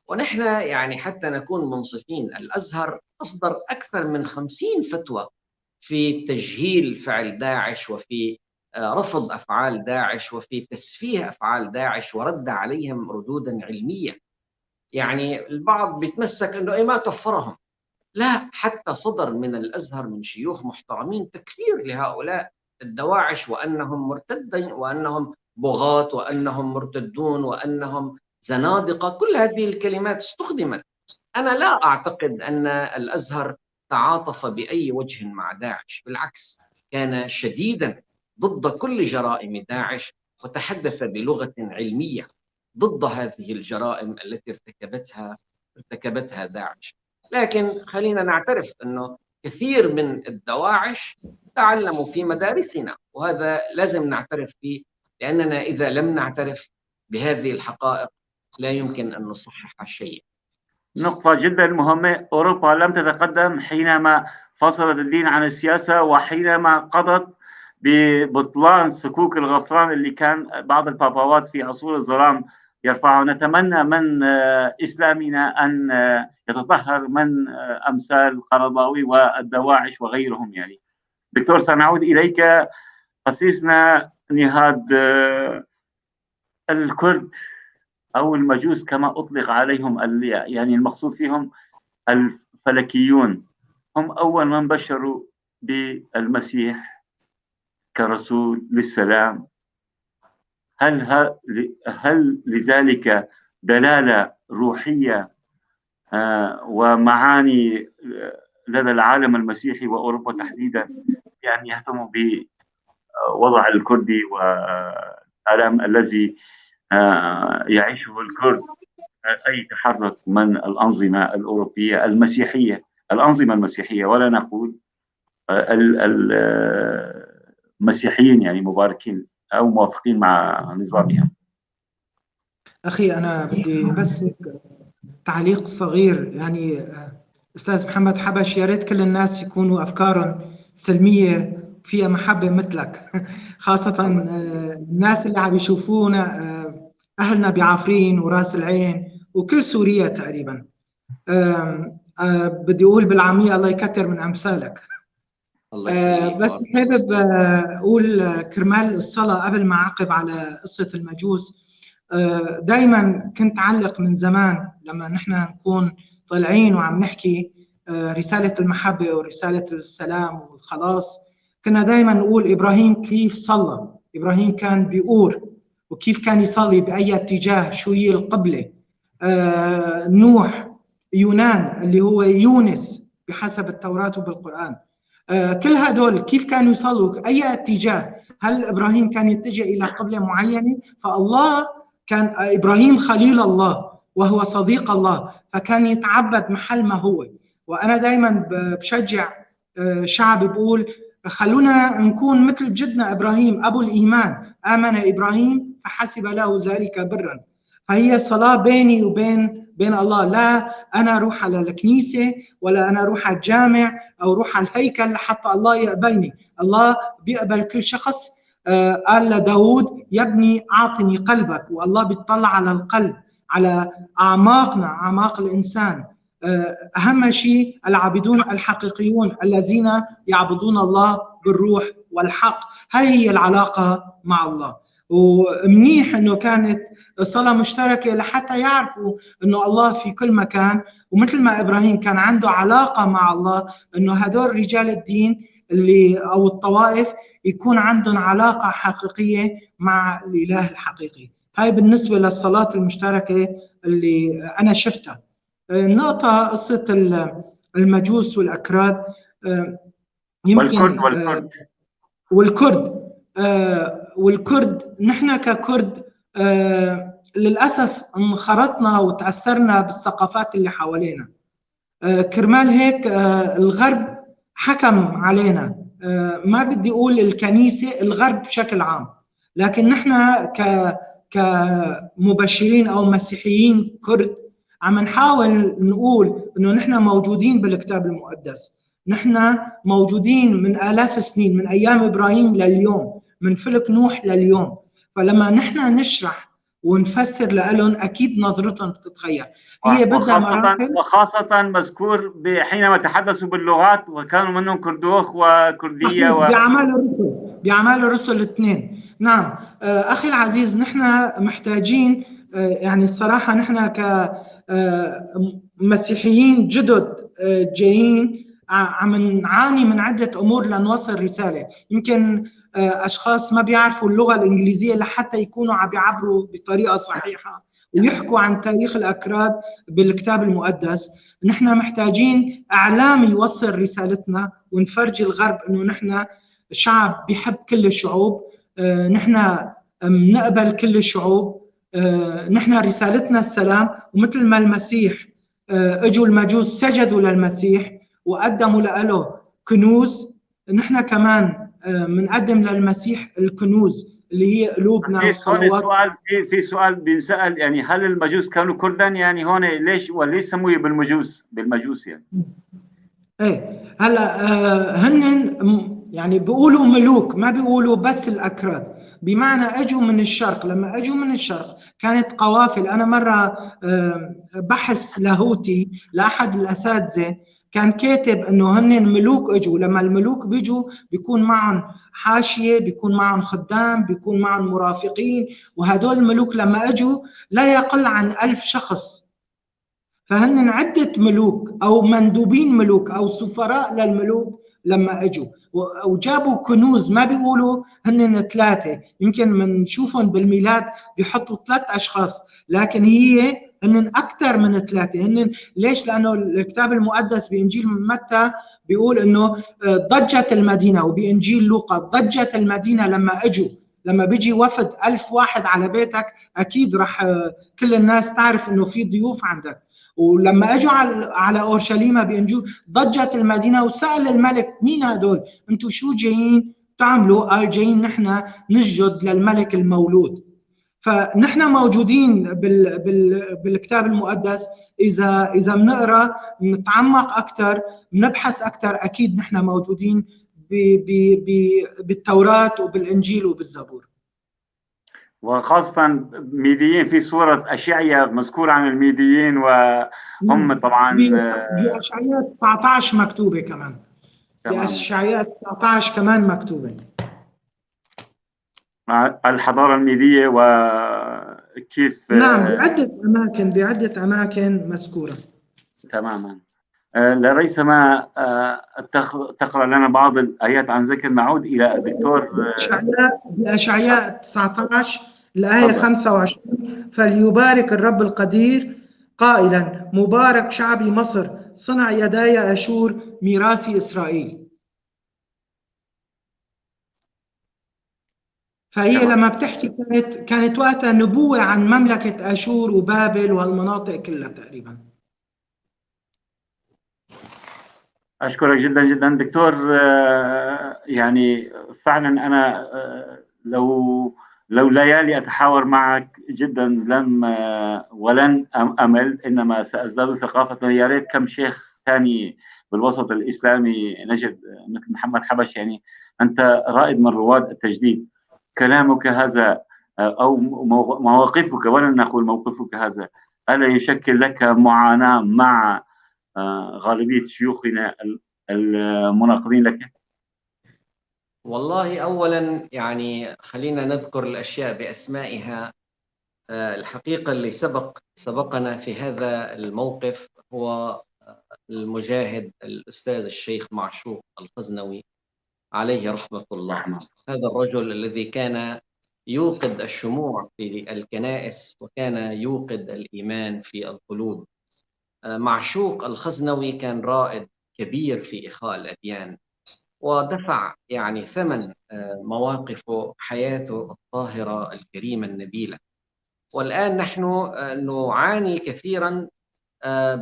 ونحن يعني حتى نكون منصفين، الأزهر أصدر أكثر من 50 فتوى في تجهيل فعل داعش، وفي رفض أفعال داعش، وفي تسفيه أفعال داعش، ورد عليهم ردودا علمية. يعني البعض بيتمسك أنه ما كفرهم، لا، حتى صدر من الأزهر من شيوخ محترمين تكفير لهؤلاء الدواعش، وأنهم مرتدين، وأنهم بغاة، وأنهم مرتدون، وأنهم زنادقة. كل هذه الكلمات استخدمت. أنا لا أعتقد أن الأزهر تعاطف بأي وجه مع داعش، بالعكس كان شديدا ضد كل جرائم داعش، وتحدث بلغة علمية ضد هذه الجرائم التي ارتكبتها داعش. لكن خلينا نعترف أنه كثير من الدواعش تعلموا في مدارسنا، وهذا لازم نعترف فيه، لأننا إذا لم نعترف بهذه الحقائق لا يمكن أن نصحح شيء. نقطة جدا مهمة. أوروبا لم تتقدم حينما فصلت الدين عن السياسة، وحينما قضت ببطلان صكوك الغفران اللي كان بعض الباباوات في عصور الظلام يرفعوا. نتمنى من إسلامنا أن يتطهر من أمثال قرضاوي والدواعش وغيرهم. يعني دكتور سنعود إليك. قسيسنا نهاد، الكرد أو المجوس كما أطلق عليهم، يعني المقصود فيهم الفلكيون، هم أول من بشروا بالمسيح كرسول للسلام. هل لذلك دلالة روحية ومعاني لدى العالم المسيحي وأوروبا تحديدا يعني يهتموا بوضع الكردي والآلام الذي يعيشه الكرد، أي تحرك من الأنظمة الأوروبية المسيحية، الأنظمة المسيحية، ولا نقول المسيحيين يعني مباركين أو موافقين مع نظامهم؟ أخي أنا بدي بس تعليق صغير. يعني أستاذ محمد حبش، يا ريت كل الناس يكونوا أفكارهم سلمية فيها محبة مثلك، خاصة الناس اللي عم يشوفونا أهلنا بعفرين وراس العين وكل سوريا تقريبا. بدي أقول بالعامية الله يكتر من أمثالك. بس حابب أقول كرمال الصلاة قبل ما أعقب على قصة المجوس. دايما كنت أعلق من زمان لما نحن نكون طالعين وعم نحكي رسالة المحبة ورسالة السلام والخلاص، كنا دايما نقول إبراهيم كيف صلى، إبراهيم كان بيقول وكيف كان يصلي بأي اتجاه، شو هي القبلة. نوح، يونان اللي هو يونس بحسب التوراة وبالقرآن، كل هدول كيف كانوا يصلوا، أي اتجاه. هل إبراهيم كان يتجه إلى قبلة معينة؟ فالله كان إبراهيم خليل الله وهو صديق الله، فكان يتعبد محل ما هو. وأنا دايما بشجع شعب بقول خلونا نكون مثل جدنا إبراهيم أبو الإيمان، آمن إبراهيم فحسب له ذلك برا. فهي الصلاة بيني وبين الله، لا أنا أروح على الكنيسة ولا أنا أروح على الجامع أو أروح على الهيكل لحتى الله يقبلني. الله بيقبل كل شخص. قال لداود يا ابني أعطني قلبك، والله بيطلع على القلب، على أعماقنا، أعماق الإنسان. أهم شيء العابدون الحقيقيون الذين يعبدون الله بالروح والحق. هي العلاقة مع الله. ومنيح أنه كانت صلاة مشتركة لحتى يعرفوا أنه الله في كل مكان، ومثل ما إبراهيم كان عنده علاقة مع الله، أنه هدول رجال الدين اللي أو الطوائف يكون عندهم علاقة حقيقية مع الإله الحقيقي. هاي بالنسبة للصلاة المشتركة اللي أنا شفتها. النقطة قصة المجوس والأكراد، يمكن والكرد نحن ككرد للأسف انخرطنا وتأثرنا بالثقافات اللي حوالينا. كرمال هيك الغرب حكم علينا. ما بدي أقول الكنيسة، الغرب بشكل عام، لكن نحن كمبشرين أو مسيحيين كرد عم نحاول نقول إنه نحن موجودين بالكتاب المقدس، نحن موجودين من آلاف السنين، من أيام إبراهيم لليوم، من فلك نوح لليوم. فلما نحن نشرح ونفسر لهم أكيد نظرتهم بتتغير. هي بدها مراحل، وخاصة مذكور حينما تحدثوا باللغات وكانوا منهم كردوخ وكردية بأعمال الرسل الاثنين. نعم أخي العزيز، نحن محتاجين يعني الصراحة نحن كمسيحيين جدد جايين عم نعاني من عدة أمور لنوصل رسالة. يمكن أشخاص ما بيعرفوا اللغة الإنجليزية لحتى يكونوا عم بيعبروا بطريقة صحيحة، ويحكوا عن تاريخ الأكراد بالكتاب المقدس. نحن محتاجين إعلام يوصل رسالتنا ونفرجي الغرب إنه نحن شعب بيحب كل الشعوب، نحن نقبل كل الشعوب، نحن رسالتنا السلام. ومثل ما المسيح اجوا المجوس سجدوا للمسيح وقدموا له كنوز، نحن كمان بنقدم للمسيح الكنوز اللي هي قلوبنا وصلوات. في سؤال بينسأل، يعني هل المجوس كانوا كردا؟ يعني هون ليش سموه بالمجوس يعني؟ ايه هلا هن يعني بيقولوا ملوك، ما بيقولوا بس الأكراد، بمعنى اجوا من الشرق. لما اجوا من الشرق كانت قوافل. انا مره بحث لاهوتي لاحد الاساتذه كان كاتب انه هن ملوك اجوا. لما الملوك بيجوا بيكون معهم حاشيه، بيكون معهم خدام، بيكون معهم مرافقين، وهدول الملوك لما اجوا لا يقل عن 1000 شخص. فهن عدة ملوك أو مندوبين ملوك أو سفراء للملوك لما اجوا وجابوا كنوز. ما بيقولوا هن 3، يمكن منشوفهم بالميلاد بيحطوا 3 أشخاص، لكن هن أكثر من 3. هن ليش؟ لأنه الكتاب المقدس بإنجيل متى بيقول إنه ضجت المدينة، وبإنجيل لوقا ضجت المدينة لما اجوا. لما بيجي وفد 1000 واحد على بيتك أكيد راح كل الناس تعرف إنه في ضيوف عندك. ولما اجوا على اورشليم بينجو ضجت المدينه، وسال الملك مين هدول؟ انتم شو جايين تعملوا؟ قال جايين نحن نسجد للملك المولود. فنحن موجودين بالكتاب المقدس. اذا بنقرا نتعمق اكثر نبحث اكثر، اكيد نحن موجودين بالتوراه وبالانجيل وبالزبور. وخاصة ميديين، في سورة أشعياء مذكور عن الميديين، وهم طبعا بأشعياء 19 مكتوبة كمان. بأشعياء 19 كمان مكتوبة الحضارة الميدية وكيف. نعم، بعدة أماكن مذكورة. تماما. لريثما تقرأ لنا بعض الآيات عن ذكر. نعود إلى الدكتور بأشعياء 19 الآية 25: فليبارك الرب القدير قائلا مبارك شعبي مصر، صنع يداي أشور ميراثي إسرائيل. فهي لما بتحكي كانت وقتها نبوة عن مملكة أشور وبابل والمناطق كلها تقريبا. أشكرك جدا جدا دكتور. يعني فعلا أنا لو ليالي أتحاور معك جدا ولن أمل، إنما سأزداد ثقافة. يا ريت كم شيخ ثاني بالوسط الإسلامي نجد مثل محمد حبش. يعني أنت رائد من رواد التجديد. كلامك هذا أو مواقفك، ولا نقول موقفك هذا، ألا يشكل لك معاناة مع غالبية شيوخنا المناقضين لك؟ والله أولا يعني خلينا نذكر الأشياء بأسمائها. الحقيقة اللي سبقنا في هذا الموقف هو المجاهد الأستاذ الشيخ معشوق الخزنوي عليه رحمة الله. هذا الرجل الذي كان يوقد الشموع في الكنائس وكان يوقد الإيمان في القلوب. معشوق الخزنوي كان رائد كبير في إخاء الأديان، ودفع يعني ثمن مواقفه، حياته الطاهرة الكريمة النبيلة. والآن نحن نعاني كثيرا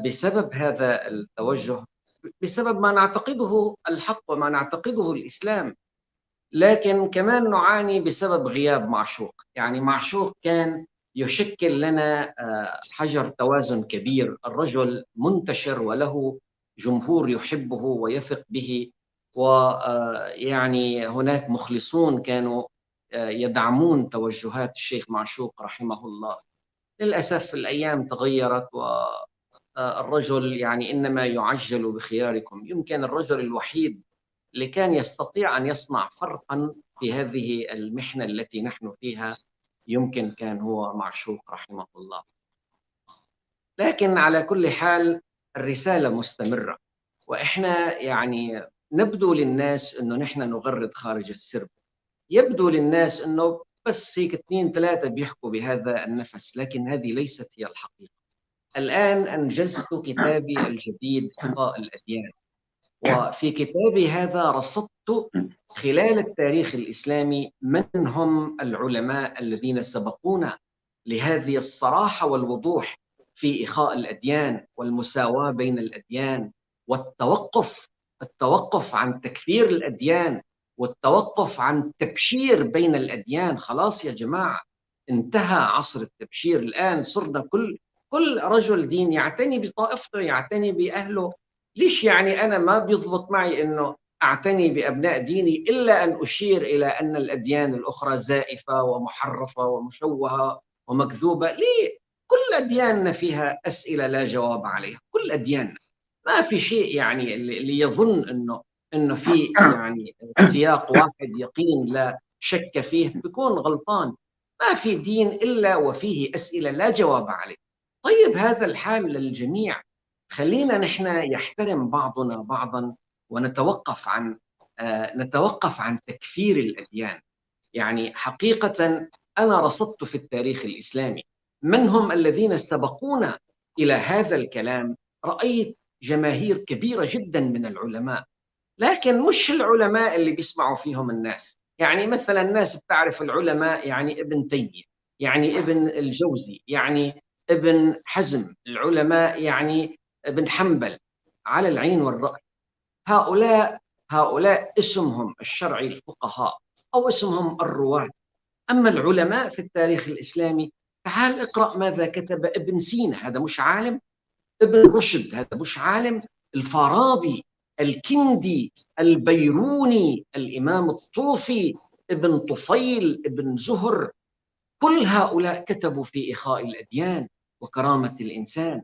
بسبب هذا التوجه، بسبب ما نعتقده الحق وما نعتقده الإسلام، لكن كمان نعاني بسبب غياب معشوق. يعني معشوق كان يشكل لنا حجر توازن كبير. الرجل منتشر وله جمهور يحبه ويثق به، ويعني هناك مخلصون كانوا يدعمون توجهات الشيخ معشوق رحمه الله. للأسف الأيام تغيرت، والرجل يعني إنما يعجل بخياركم. يمكن الرجل الوحيد اللي كان يستطيع أن يصنع فرقا في هذه المحنة التي نحن فيها يمكن كان هو معشوق رحمه الله. لكن على كل حال الرسالة مستمرة، وإحنا يعني نبدو للناس أنه نحن نغرد خارج السرب. يبدو للناس أنه بس هيك 2 3 بيحكوا بهذا النفس، لكن هذه ليست هي الحقيقة. الآن أنجزت كتابي الجديد إخاء الأديان، وفي كتابي هذا رصدت خلال التاريخ الإسلامي من هم العلماء الذين سبقونا لهذه الصراحة والوضوح في إخاء الأديان والمساواة بين الأديان، التوقف عن تكفير الأديان، والتوقف عن التبشير بين الأديان. خلاص يا جماعة، انتهى عصر التبشير. الآن صرنا كل رجل دين يعتني بطائفته، يعتني بأهله. ليش يعني أنا ما بيضبط معي إنه أعتني بأبناء ديني إلا أن أشير إلى أن الأديان الأخرى زائفة ومحرفة ومشوهة ومكذوبة؟ ليه؟ كل أدياننا فيها أسئلة لا جواب عليها، كل أدياننا. ما في شيء يعني اللي يظن إنه في يعني سياق واحد يقين لا شك فيه بيكون غلطان. ما في دين إلا وفيه أسئلة لا جواب عليه. طيب هذا الحال للجميع. خلينا نحن يحترم بعضنا بعضا، ونتوقف عن تكفير الأديان. يعني حقيقة أنا رصدت في التاريخ الإسلامي من هم الذين سبقونا إلى هذا الكلام. رأيت جماهير كبيرة جدا من العلماء، لكن مش العلماء اللي بيسمعوا فيهم الناس. يعني مثلا الناس بتعرف العلماء يعني ابن تيمية، يعني ابن الجوزي، يعني ابن حزم. العلماء يعني ابن حنبل، على العين والرأس. هؤلاء اسمهم الشرعي الفقهاء أو اسمهم الرواة. أما العلماء في التاريخ الإسلامي، تعال اقرأ ماذا كتب ابن سينا، هذا مش عالم؟ ابن رشد، هذا مش عالم؟ الفارابي، الكندي، البيروني، الإمام الطوفي، ابن طفيل، ابن زهر، كل هؤلاء كتبوا في إخاء الأديان وكرامة الإنسان.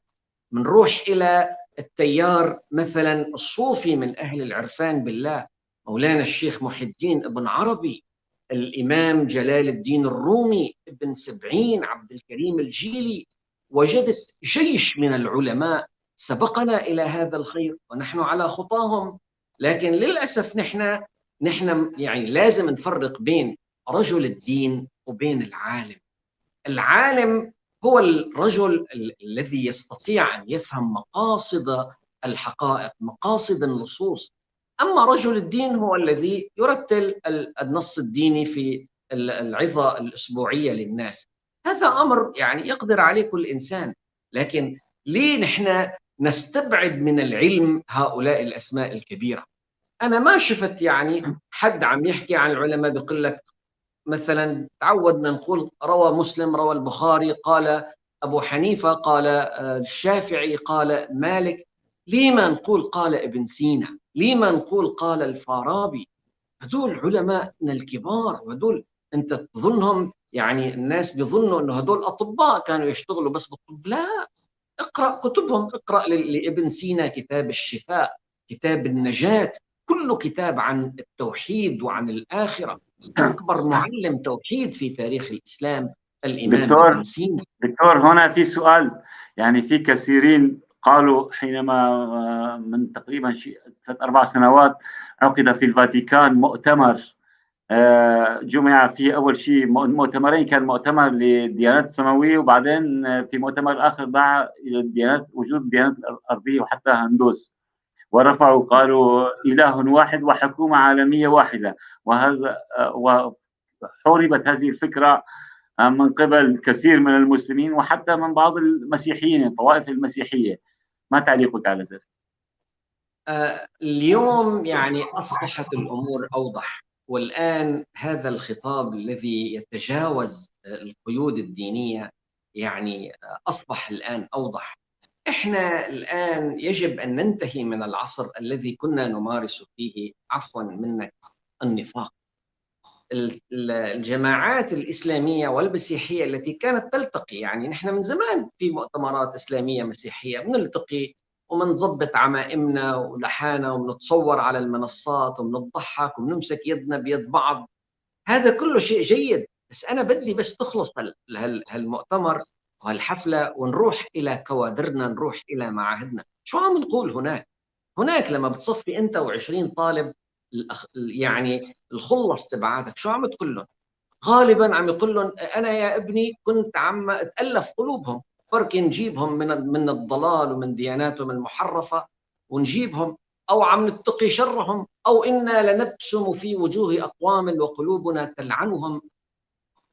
منروح إلى التيار مثلا الصوفي من أهل العرفان بالله، مولانا الشيخ محي الدين ابن عربي، الإمام جلال الدين الرومي، ابن سبعين، عبد الكريم الجيلي. وجدت جيش من العلماء سبقنا إلى هذا الخير ونحن على خطاهم. لكن للأسف نحن يعني لازم نفرق بين رجل الدين وبين العالم. العالم هو الرجل الذي يستطيع أن يفهم مقاصد الحقائق، مقاصد النصوص. أما رجل الدين هو الذي يرتل النص الديني في العظة الأسبوعية للناس. هذا أمر يعني يقدر عليه كل إنسان. لكن ليه نحن نستبعد من العلم هؤلاء الأسماء الكبيرة؟ أنا ما شفت يعني حد عم يحكي عن العلماء بيقول لك مثلا تعودنا نقول روى مسلم، روى البخاري، قال أبو حنيفة، قال الشافعي، قال مالك. ليه ما نقول قال ابن سينا؟ ليه ما نقول قال الفارابي؟ هدول علماءنا الكبار، وهدول أنت تظنهم يعني الناس بيظنوا أنه هدول أطباء كانوا يشتغلوا بس بالطب. لا، اقرأ كتبهم، اقرأ لابن سينا كتاب الشفاء، كتاب النجاة، كله كتاب عن التوحيد وعن الآخرة. أكبر معلم توحيد في تاريخ الإسلام الإمام ابن سينا. دكتور هنا في سؤال. يعني في كثيرين قالوا حينما من تقريبا 3-4 سنوات عقد في الفاتيكان مؤتمر جمع فيه أول شيء مؤتمرين، كان مؤتمر للديانات السماوية، وبعدين في مؤتمر آخر دعا إلى الديانات، وجود الديانات الأرضية وحتى هندوس، ورفعوا قالوا إله واحد وحكومة عالمية واحدة. وهذا وحوربت هذه الفكرة من قبل كثير من المسلمين وحتى من بعض المسيحيين، الطوائف المسيحية. ما تعليقك على ذلك؟ اليوم يعني أصبحت الأمور أوضح، والآن هذا الخطاب الذي يتجاوز القيود الدينية يعني أصبح الآن أوضح. إحنا الآن يجب أن ننتهي من العصر الذي كنا نمارس فيه، عفوا منك، النفاق. الجماعات الإسلامية والمسيحية التي كانت تلتقي، يعني نحن من زمان في مؤتمرات إسلامية مسيحية بنلتقي ومنضبط عمائمنا ولحانا وبنتصور على المنصات وبنضحك وبنمسك يدنا بيد بعض. هذا كله شيء جيد، بس أنا بدي بس تخلص هالمؤتمر وهالحفلة ونروح إلى كوادرنا، نروح إلى معاهدنا. شو عم نقول هناك لما بتصفي أنت و20 طالب يعني الخلص تبعاتك، شو عم تقول لهم؟ غالبا عم يقول لهم انا يا ابني كنت عم اتالف قلوبهم، بركي نجيبهم من الضلال ومن دياناتهم المحرفه ونجيبهم، او عم نتقي شرهم، او انا لنبسم في وجوه اقوام وقلوبنا تلعنهم.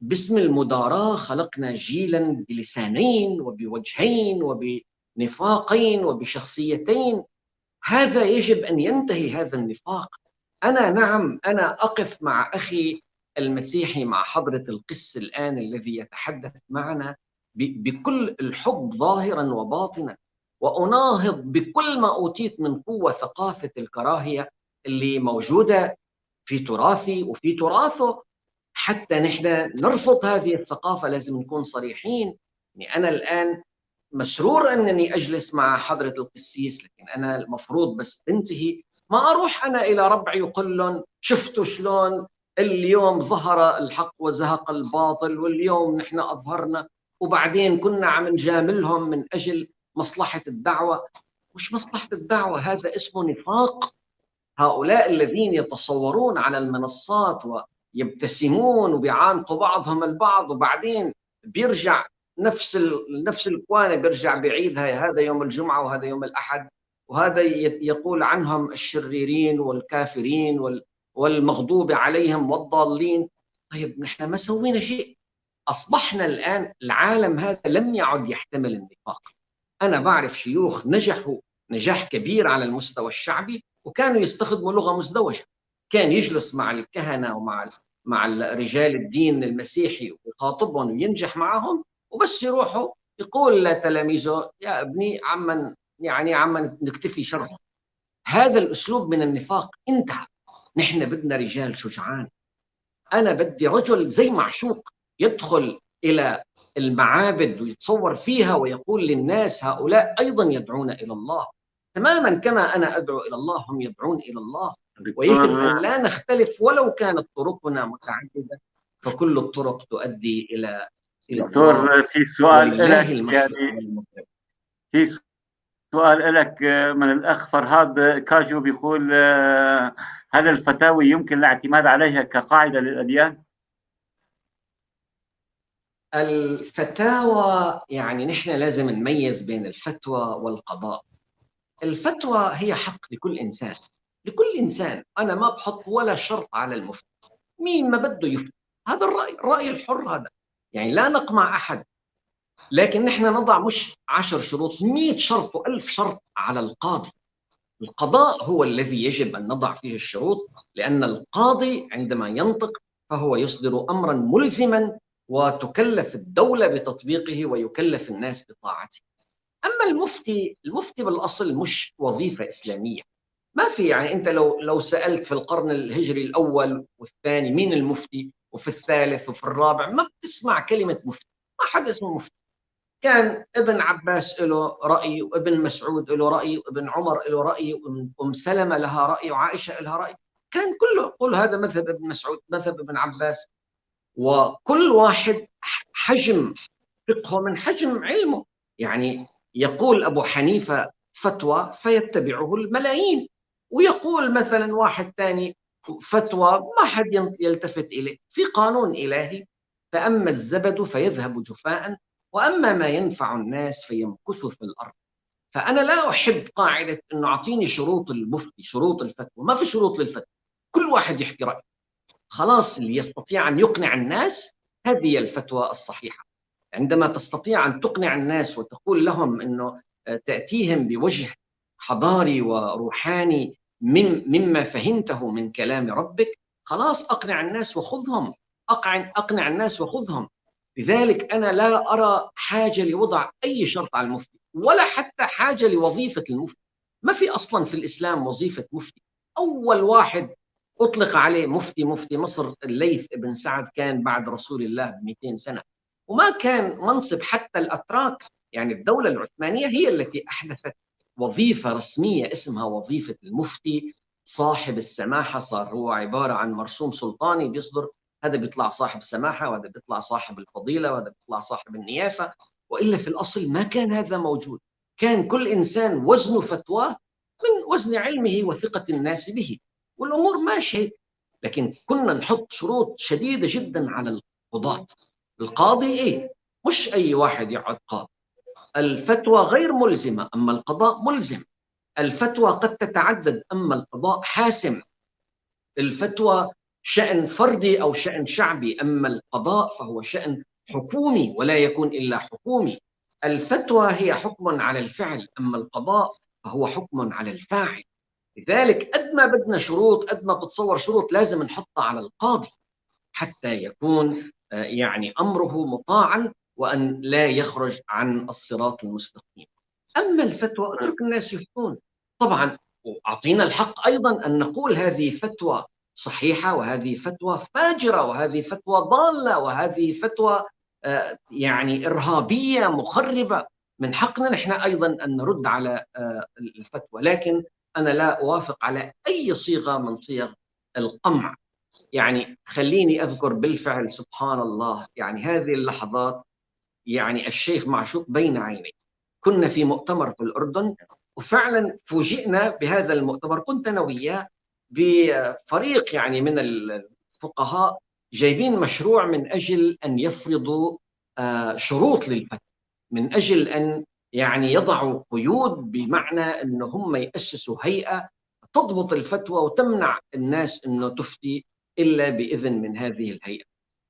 باسم المداراة خلقنا جيلا بلسانين وبوجهين وبنفاقين وبشخصيتين. هذا يجب أن ينتهي، هذا النفاق. نعم أنا أقف مع أخي المسيحي، مع حضرة القس الآن الذي يتحدث معنا بكل الحب ظاهرا وباطنا، وأناهض بكل ما أوتيت من قوة ثقافة الكراهية اللي موجودة في تراثي وفي تراثه. حتى نحن نرفض هذه الثقافة لازم نكون صريحين. يعني أنا الآن مسرور أنني أجلس مع حضرة القسيس، لكن أنا المفروض بس تنتهي ما أروح أنا إلى ربعي وقل لهم شفتوا شلون اليوم ظهر الحق وزهق الباطل، واليوم نحن أظهرنا، وبعدين كنا عم نجاملهم من أجل مصلحة الدعوة. مش مصلحة الدعوة، هذا اسمه نفاق. هؤلاء الذين يتصورون على المنصات ويبتسمون وبيعانقوا بعضهم البعض، وبعدين بيرجع نفس الكوانه بيرجع بعيدها، هذا يوم الجمعه وهذا يوم الاحد، وهذا يقول عنهم الشريرين والكافرين والمغضوب عليهم والضالين. طيب نحن ما سوينا شيء. اصبحنا الان العالم هذا لم يعد يحتمل النفاق. انا بعرف شيوخ نجحوا نجاح كبير على المستوى الشعبي وكانوا يستخدموا لغة مزدوجة. كان يجلس مع الكهنة مع رجال الدين المسيحي ويخاطبهم وينجح معهم، وبس يروحوا يقول لتلاميذه يا ابني عما نكتفي شرهم. هذا الأسلوب من النفاق انتهى. نحن بدنا رجال شجعان. أنا بدي رجل زي معشوق يدخل إلى المعابد ويتصور فيها ويقول للناس هؤلاء أيضا يدعون إلى الله تماما كما أنا أدعو إلى الله، هم يدعون إلى الله. ويجب أن لا نختلف ولو كانت طرقنا متعددة، فكل الطرق تؤدي إلى دكتور، في سؤال لك في سؤال لك من الأخ فرهاد كاجو، بيقول هل الفتاوي يمكن الاعتماد عليها كقاعدة للأديان؟ الفتاوى يعني نحن لازم نميز بين الفتوى والقضاء. الفتوى هي حق لكل إنسان. أنا ما بحط ولا شرط على المفتي، مين ما بده يفتي، هذا الرأي الحر هذا، يعني لا نقمع أحد. لكن نحن نضع مش 10 شروط، 100 شرط و1000 شرط على القاضي. القضاء هو الذي يجب أن نضع فيه الشروط، لأن القاضي عندما ينطق فهو يصدر أمرا ملزما وتكلف الدولة بتطبيقه ويكلف الناس بطاعته. أما المفتي بالأصل مش وظيفة إسلامية. ما في، يعني أنت لو سألت في القرن الهجري الأول والثاني مين المفتي، وفي الثالث وفي الرابع ما بتسمع كلمة مفتي، ما حد اسمه مفتي. كان ابن عباس له رأي، وابن مسعود له رأي، وابن عمر له رأي، وأم سلمة لها رأي، وعائشة لها رأي. كان كله يقول هذا مذهب ابن مسعود، مذهب ابن عباس، وكل واحد حجم فقهه من حجم علمه. يعني يقول أبو حنيفة فتوى فيتبعه الملايين، ويقول مثلا واحد ثاني فتوى ما حد يلتفت إليه. في قانون إلهي، فأما الزبد فيذهب جفاء وأما ما ينفع الناس فيمكث في الأرض. فأنا لا أحب قاعدة أنه أعطيني شروط المفتي، شروط الفتوى. ما في شروط للفتوى، كل واحد يحكي رأيه. خلاص اللي يستطيع أن يقنع الناس هذه الفتوى الصحيحة. عندما تستطيع أن تقنع الناس وتقول لهم أنه تأتيهم بوجه حضاري وروحاني مما فهمته من كلام ربك، خلاص أقنع الناس وخذهم، أقنع الناس وخذهم. لذلك أنا لا أرى حاجة لوضع أي شرط على المفتي، ولا حتى حاجة لوظيفة المفتي. ما في أصلا في الإسلام وظيفة مفتي. أول واحد أطلق عليه مفتي مصر الليث بن سعد، كان بعد رسول الله ب200 سنة، وما كان منصب حتى الأتراك. يعني الدولة العثمانية هي التي أحدثت وظيفة رسمية اسمها وظيفة المفتي صاحب السماحة. صار هو عبارة عن مرسوم سلطاني بيصدر، هذا بيطلع صاحب السماحة، وهذا بيطلع صاحب الفضيلة، وهذا بيطلع صاحب النيافة. وإلا في الأصل ما كان هذا موجود. كان كل إنسان وزن فتواه من وزن علمه وثقة الناس به، والأمور ماشية. لكن كنا نحط شروط شديدة جدا على القضاة. القاضي مش أي واحد يقعد قاضي. الفتوى غير ملزمة، أما القضاء ملزم. الفتوى قد تتعدد، أما القضاء حاسم. الفتوى شأن فردي أو شأن شعبي، أما القضاء فهو شأن حكومي ولا يكون إلا حكومي. الفتوى هي حكم على الفعل، أما القضاء فهو حكم على الفاعل. لذلك قد ما بدنا شروط، قد ما بتصور شروط لازم نحطها على القاضي حتى يكون يعني أمره مطاعا وأن لا يخرج عن الصراط المستقيم. أما الفتوى اترك الناس يفتون. طبعا أعطينا الحق أيضا أن نقول هذه فتوى صحيحة وهذه فتوى فاجرة وهذه فتوى ضالة وهذه فتوى يعني إرهابية مخربة. من حقنا نحن أيضا أن نرد على الفتوى، لكن أنا لا أوافق على أي صيغة من صيغ القمع. يعني خليني أذكر بالفعل سبحان الله، يعني هذه اللحظات يعني الشيخ معشوق بين عيني. كنا في مؤتمر في الأردن وفعلا فوجئنا بهذا المؤتمر، كنت أنا وياه بفريق يعني من الفقهاء جايبين مشروع من أجل أن يفرضوا شروط للفتوى، من أجل أن يعني يضعوا قيود، بمعنى أنه هم يأسسوا هيئة تضبط الفتوى وتمنع الناس أنه تفتي إلا بإذن من هذه الهيئة.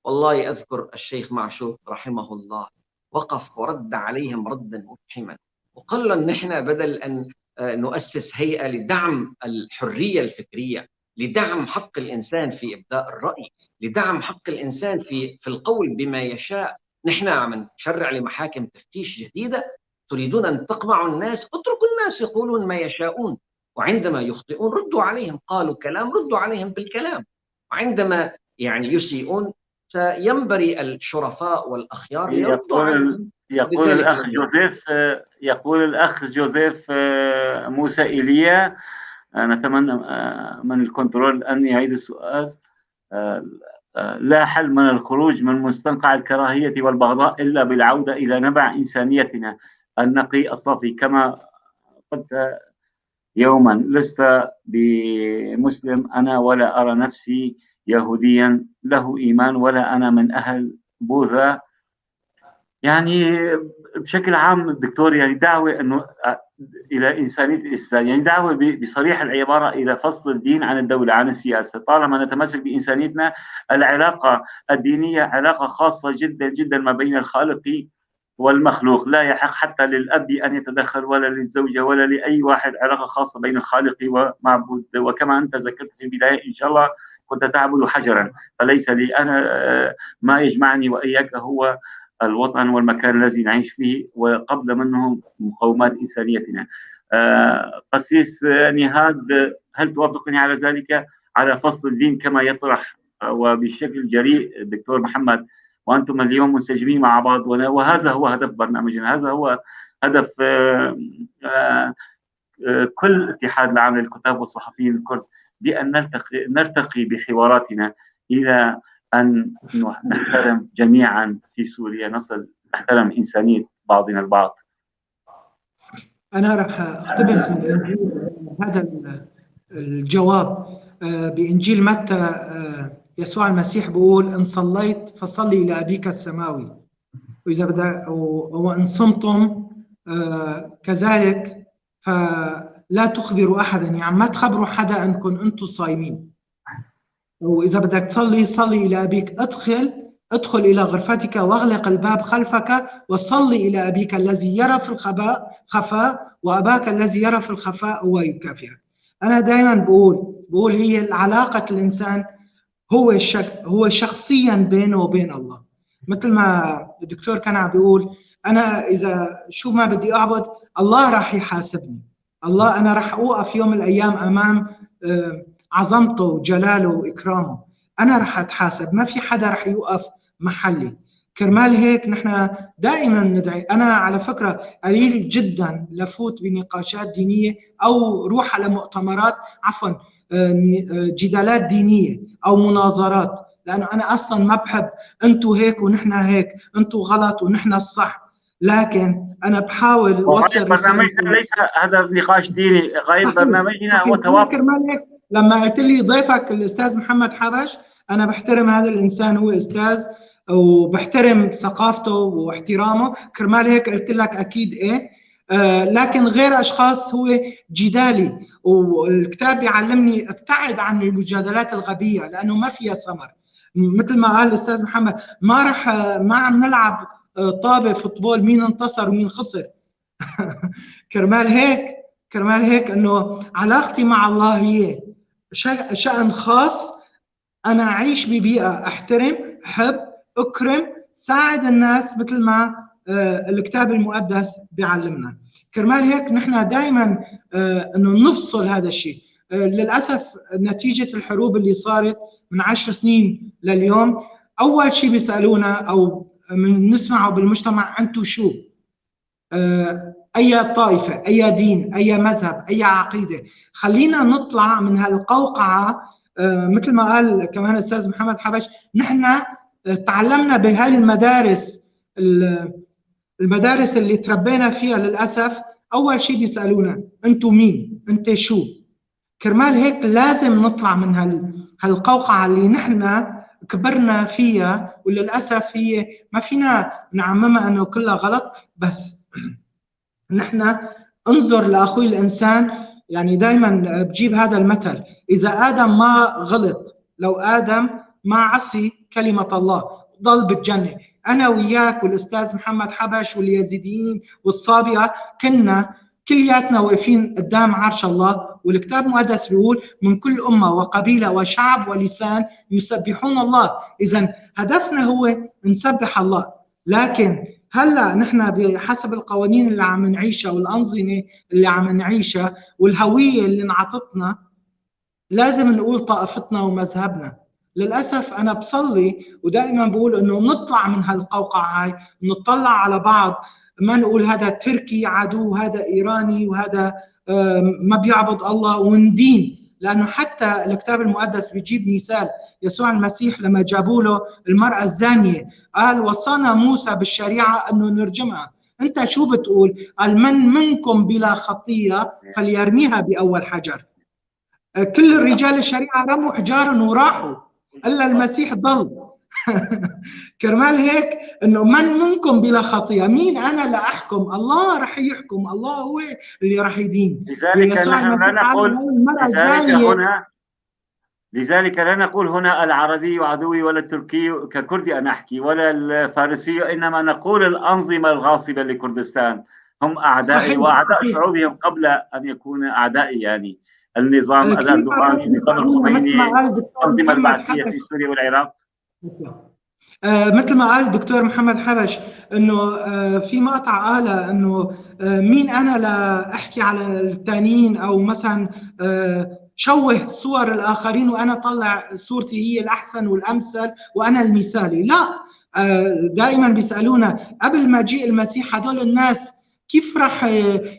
والله أذكر الشيخ معشوق رحمه الله وقف ورد عليهم ردا مفحما وقال لهم نحن بدل أن نؤسس هيئة لدعم الحرية الفكرية، لدعم حق الإنسان في إبداء الرأي، لدعم حق الإنسان في القول بما يشاء، نحن عم نشرع لمحاكم تفتيش جديدة؟ تريدون أن تقمعوا الناس؟ اتركوا الناس يقولون ما يشاءون، وعندما يخطئون ردوا عليهم، قالوا كلام ردوا عليهم بالكلام، وعندما يعني يسيئون فينبري الشرفاء والأخيار يردوا عليهم. يقول الأخ جوزيف موسى إيليا، نتمنى من الكنترول أن يعيد السؤال. لا حل من الخروج من مستنقع الكراهية والبغضاء إلا بالعودة إلى نبع إنسانيتنا النقي الصافي. كما قلت يوما لست بمسلم أنا ولا أرى نفسي يهوديا له إيمان ولا أنا من أهل بوذا. يعني بشكل عام الدكتور يعني دعوة أنه إلى إنسانية الإسلام، يعني دعوة بصريح العبارة إلى فصل الدين عن الدولة عن السياسة. طالما نتمسك بإنسانيتنا، العلاقة الدينية علاقة خاصة جدا جدا ما بين الخالق والمخلوق، لا يحق حتى للأب أن يتدخل ولا للزوجة ولا لأي واحد، علاقة خاصة بين الخالق ومعبود. وكما أنت ذكرت في البداية إن شاء الله كنت تعبد حجرا، فليس لي أنا ما يجمعني وإياك هو الوطن والمكان الذي نعيش فيه، وقبل منهم مقومات إنسانيتنا. قسيس نهاد، هل توافقني على ذلك، على فصل الدين كما يطرح وبشكل جريء الدكتور محمد، وأنتم اليوم منسجمين مع بعض، وهذا هو هدف برنامجنا، هذا هو هدف كل اتحاد العام للكتاب والصحفيين الكرد، بأن نرتقي بحواراتنا إلى أن نحترم جميعا في سوريا، نصل نحترم إنسانية بعضنا البعض. أنا راح أقتبس من هذا الجواب بإنجيل متى. يسوع المسيح بيقول إن صليت فصلي إلى أبيك السماوي، وإذا بدأ وإن صمتم كذلك فلا تخبروا أحدا، يعني ما تخبروا حدا أنكم أنتم صايمين. وإذا بدك تصلي صلي إلى أبيك، ادخل إلى غرفتك واغلق الباب خلفك وصلي إلى أبيك الذي يرى في الخفاء وأباك الذي يرى في الخفاء هو يكافئك. أنا دائما بقول هي علاقة الإنسان هو شخصيا بينه وبين الله. مثل ما الدكتور كان عم بيقول، أنا إذا شو ما بدي أعبد الله راح يحاسبني، الله أنا راح أوقف يوم من الأيام أمام عظمته وجلاله وإكرامه، أنا راح أتحاسب، ما في حدا راح يوقف محلي. كرمال هيك نحن دائما ندعي. أنا على فكرة قليل جدا لفوت بنقاشات دينية أو روح على مؤتمرات جدالات دينية أو مناظرات، لأنه أنا أصلا ما بحب أنتوا هيك ونحن هيك، أنتوا غلط ونحن الصح. لكن أنا بحاول وصل برنامجنا ليس هذا نقاش ديني، غاية برنامجنا هو توافق. كرمال هيك لما قلت لي ضيفك الأستاذ محمد حبش، أنا بحترم هذا الإنسان، هو أستاذ وبحترم ثقافته واحترامه، كرمال هيك قلت لك أكيد إيه. لكن غير أشخاص هو جدالي، والكتاب يعلمني ابتعد عن المجادلات الغبية لأنه ما فيها ثمر. مثل ما قال الأستاذ محمد، ما عم نلعب طابة فوتبول مين انتصر ومين خسر. كرمال هيك انه علاقتي مع الله هي شأن خاص. انا اعيش ببيئة احترم، احب، اكرم، ساعد الناس مثل ما الكتاب المقدس بيعلمنا. كرمال هيك نحن دائما انه نفصل هذا الشيء. للاسف نتيجة الحروب اللي صارت من 10 سنين لليوم، اول شيء بيسالونا او نسمعه بالمجتمع، انتم شو؟ أي طائفة، أي دين، أي مذهب، أي عقيدة. خلينا نطلع من هالقوقعة. مثل ما قال كمان أستاذ محمد حبش، نحن تعلمنا بهاي المدارس اللي تربينا فيها للأسف. أول شيء بيسألونا أنتوا مين؟ أنت شو؟ كرمال هيك لازم نطلع من هالقوقعة اللي نحن كبرنا فيها، وللأسف هي ما فينا نعممها أنه كلها غلط. بس نحن انظر لاخوي الانسان. يعني دائما بجيب هذا المثل، اذا ادم ما غلط، لو ادم ما عصي كلمه الله ضل بالجنه، انا وياك والاستاذ محمد حبش واليزيديين والصابئه كنا كلياتنا واقفين قدام عرش الله. والكتاب المقدس بيقول من كل امه وقبيله وشعب ولسان يسبحون الله. اذا هدفنا هو نسبح الله. لكن هلا نحن بحسب القوانين اللي عم نعيشها والانظمه اللي عم نعيشها والهويه اللي انعطتنا، لازم نقول طائفتنا ومذهبنا. للاسف انا بصلي ودائما بقول انه نطلع من هالقوقعه هاي، نطلع على بعض، ما نقول هذا تركي عدو، هذا ايراني، وهذا ما بيعبد الله، وندين. لانه حتى الكتاب المقدس بيجيب مثال يسوع المسيح لما جابوا له المراه الزانيه، قال وصانا موسى بالشريعه انه نرجمها. انت شو بتقول؟ قال من منكم بلا خطيه فليرميها باول حجر. كل الرجال الشريعه رموا حجارا وراحوا، الا المسيح ضل. كرمال هيك انه من منكم بلا خطيه، مين انا لاحكم؟ الله رح يحكم، الله هو اللي رح يدين. لذلك نحن لا نقول لذلك لا نقول هنا العربي عدوي ولا التركي ككردي أنا أحكي ولا الفارسي، إنما نقول الأنظمة الغاصبة لكردستان هم أعدائي وأعداء شعوبهم قبل أن يكون أعدائي. يعني النظام الأردوغاني، النظام الخميني، الأنظمة البعثية في سوريا والعراق. مثل ما قال الدكتور محمد حبش انه في مقطع قال انه مين انا لاحكي على الثانيين، او مثلا شوه صور الاخرين وانا طلع صورتي هي الاحسن والامثل وانا المثالي. لا، دائما بيسالونا قبل ما جاء المسيح هدول الناس كيف راح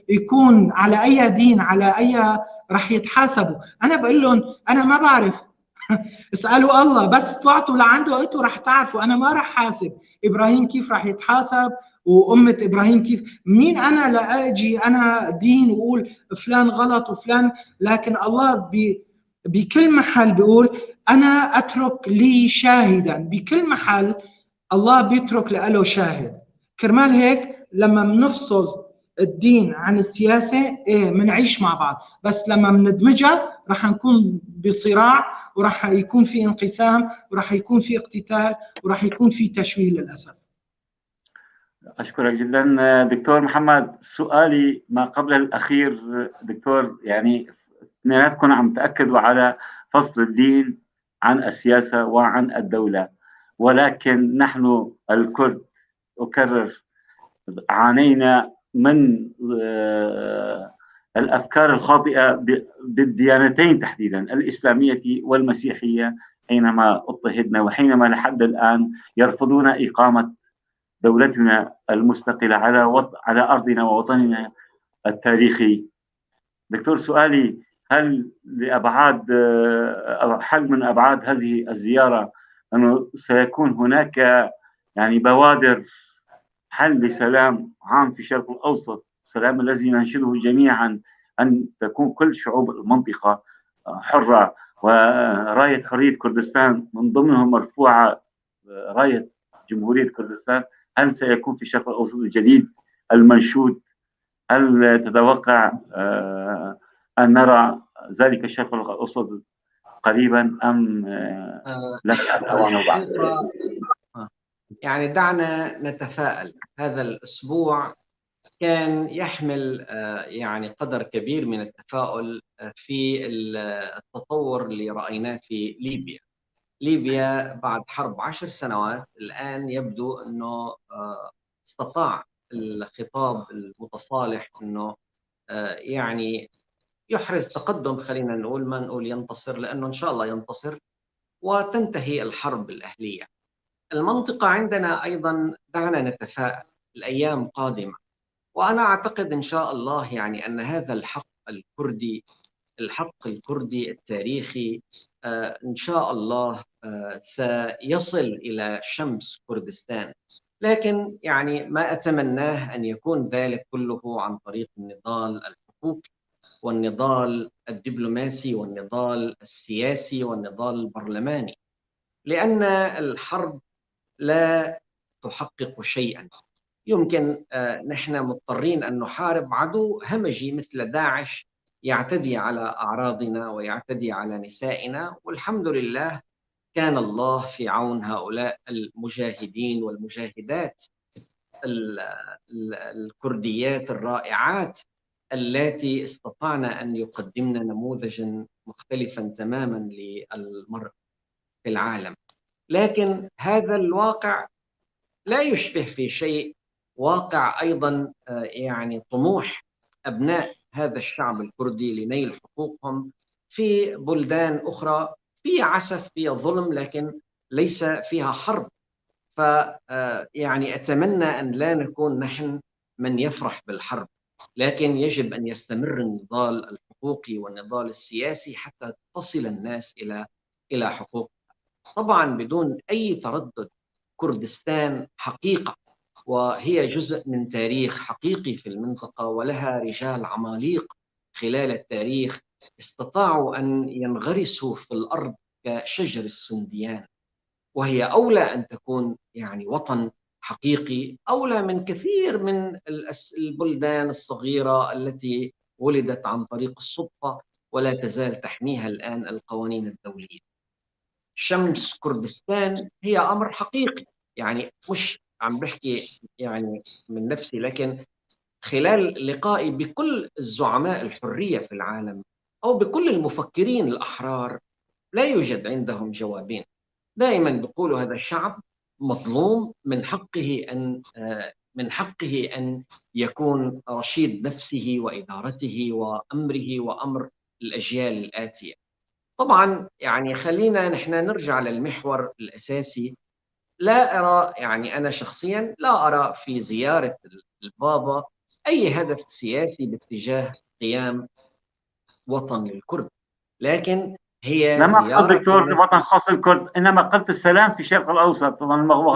يكون، على اي دين، على اي راح يتحاسبوا؟ انا بقول لهم انا ما بعرف. اسالوا الله، بس طلعتوا لعنده انتم راح تعرفوا. انا ما راح حاسب ابراهيم كيف راح يتحاسب وامه ابراهيم كيف. مين انا لاجي انا دين واقول فلان غلط وفلان؟ لكن الله بكل محل بيقول انا اترك لي شاهدا. بكل محل الله بيترك له شاهد. كرمال هيك لما بنفصل الدين عن السياسه بنعيش مع بعض، بس لما بندمجها راح نكون بصراع، وراح يكون في انقسام، وراح يكون في اقتتال، وراح يكون في تشويه للاسف. اشكرك جدا دكتور محمد. سؤالي ما قبل الاخير دكتور، يعني اثنيناتكم عم تاكدوا على فصل الدين عن السياسه وعن الدوله، ولكن نحن الكرد اكرر عانينا من الأفكار الخاطئة بالديانتين تحديدا الإسلامية والمسيحية، حينما اضطهدنا وحينما لحد الآن يرفضون إقامة دولتنا المستقلة على أرضنا ووطننا التاريخي. دكتور، سؤالي هل من أبعاد هذه الزيارة أنه سيكون هناك يعني بوادر حل لسلام عام في الشرق الأوسط، السلام الذي ننشده جميعا، أن تكون كل شعوب المنطقة حرة وراية حرية كردستان من ضمنهم مرفوعة راية جمهورية كردستان، هل سيكون في الشرق الأوسط الجديد المنشود؟ هل تتوقع أن نرى ذلك الشرق الأوسط قريبا أم لم يأت أوانه بعد؟ يعني دعنا نتفائل. هذا الأسبوع كان يحمل يعني قدر كبير من التفاؤل في التطور اللي رأيناه في ليبيا. ليبيا بعد حرب 10 سنوات الآن يبدو أنه استطاع الخطاب المتصالح أنه يعني يحرز تقدم، خلينا نقول، ما نقول ينتصر، لأنه إن شاء الله ينتصر وتنتهي الحرب الأهلية. المنطقة عندنا أيضا دعنا نتفائل، الأيام قادمة، وأنا أعتقد إن شاء الله يعني أن هذا الحق الكردي التاريخي إن شاء الله سيصل إلى شمس كردستان. لكن يعني ما أتمناه أن يكون ذلك كله عن طريق النضال الحقوقي والنضال الدبلوماسي والنضال السياسي والنضال البرلماني، لأن الحرب لا تحقق شيئا. يمكن نحن مضطرين أن نحارب عدو همجي مثل داعش يعتدي على أعراضنا ويعتدي على نسائنا، والحمد لله كان الله في عون هؤلاء المجاهدين والمجاهدات الكرديات الرائعات التي استطعنا أن يقدمن نموذجا مختلفا تماما للمرء في العالم. لكن هذا الواقع لا يشبه في شيء واقع أيضا يعني طموح أبناء هذا الشعب الكردي لنيل حقوقهم في بلدان أخرى فيها عسف، فيها ظلم، لكن ليس فيها حرب. يعني أتمنى أن لا نكون نحن من يفرح بالحرب، لكن يجب أن يستمر النضال الحقوقي والنضال السياسي حتى تصل الناس إلى حقوق. طبعا بدون أي تردد كردستان حقيقة، وهي جزء من تاريخ حقيقي في المنطقة، ولها رجال عماليق خلال التاريخ استطاعوا أن ينغرسوا في الأرض كشجر السنديان، وهي أولى أن تكون يعني وطن حقيقي، أولى من كثير من البلدان الصغيرة التي ولدت عن طريق الصدفة ولا تزال تحميها الآن القوانين الدولية. شمس كردستان هي أمر حقيقي، يعني مش عم بحكي يعني من نفسي، لكن خلال لقائي بكل الزعماء الحرية في العالم أو بكل المفكرين الأحرار لا يوجد عندهم جوابين. دائما بيقولوا هذا الشعب مظلوم، من حقه أن يكون رشيد نفسه وإدارته وأمره وأمر الأجيال الآتية. طبعا يعني خلينا نحن نرجع للمحور الأساسي. لا أرى، يعني أنا شخصيا لا أرى في زيارة البابا أي هدف سياسي باتجاه قيام وطن للكرد، لكن هي لما قلت زيارة دكتور وطن خاص الكرد، انما قلت السلام في الشرق الاوسط.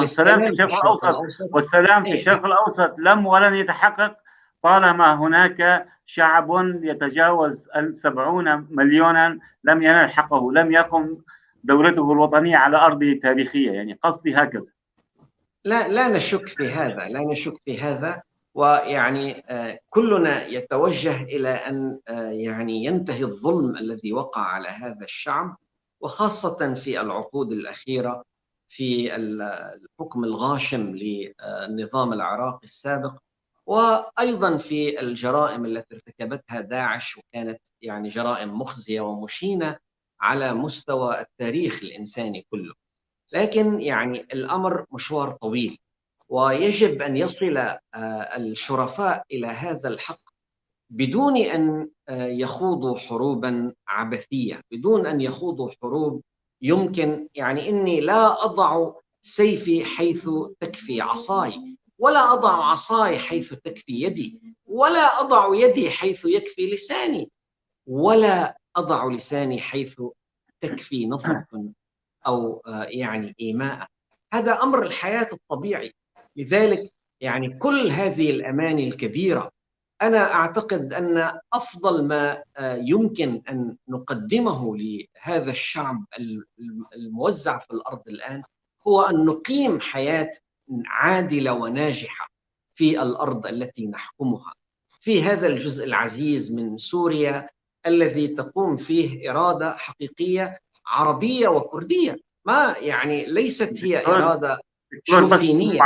السلام في الشرق الاوسط والسلام في الشرق الاوسط لم ولن يتحقق طالما هناك شعب يتجاوز 70 مليونا لم ينل حقه، لم يقم دولته الوطنية على أرضه تاريخية. يعني قصدي هكذا. لا نشك في هذا، لا نشك في هذا. ويعني كلنا يتوجه إلى أن يعني ينتهي الظلم الذي وقع على هذا الشعب، وخاصة في العقود الأخيرة في الحكم الغاشم للنظام العراقي السابق، وأيضا في الجرائم التي ارتكبتها داعش، وكانت يعني جرائم مخزية ومشينة على مستوى التاريخ الإنساني كله. لكن يعني الأمر مشوار طويل، ويجب أن يصل الشرفاء إلى هذا الحق بدون أن يخوضوا حروبا عبثية، بدون أن يخوضوا حروب يمكن يعني إني لا أضع سيفي حيث تكفي عصاي، ولا أضع عصاي حيث تكفي يدي، ولا أضع يدي حيث يكفي لساني، ولا أضع لساني حيث تكفي نظرة أو يعني إيماء. هذا أمر الحياة الطبيعي. لذلك يعني كل هذه الأماني الكبيرة أنا أعتقد أن أفضل ما يمكن أن نقدمه لهذا الشعب الموزع في الأرض الآن هو أن نقيم حياة عادلة وناجحة في الأرض التي نحكمها، في هذا الجزء العزيز من سوريا الذي تقوم فيه إرادة حقيقية عربية وكردية، ما يعني ليست هي إرادة شوفينية.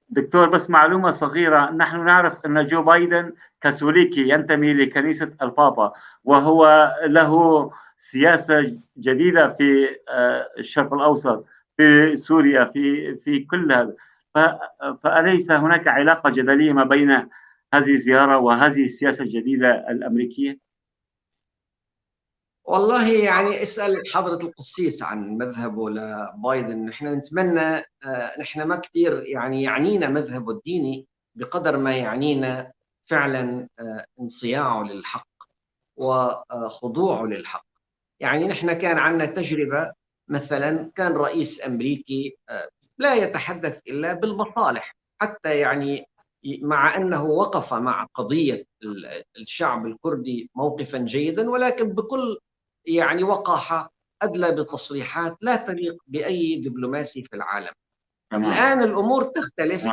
دكتور بس معلومة صغيرة، نحن نعرف أن جو بايدن كاثوليكي ينتمي لكنيسة البابا، وهو له سياسة جديدة في الشرق الأوسط، في سوريا، في كل هذا، فأليس هناك علاقة جدلية ما بين هذه الزيارة وهذه السياسة الجديدة الأمريكية؟ والله يعني اسأل حضرة القسيس عن مذهبه لبايدن. نحن نتمنى، نحن ما كثير يعني يعنينا مذهبه الديني بقدر ما يعنينا فعلا انصياعه للحق وخضوعه للحق. يعني نحن كان عندنا تجربة، مثلا كان رئيس أمريكي لا يتحدث إلا بالمصالح، حتى يعني مع أنه وقف مع قضية الشعب الكردي موقفا جيدا، ولكن بكل يعني وقاحة أدلى بتصريحات لا تليق بأي دبلوماسي في العالم. الآن الأمور تختلف،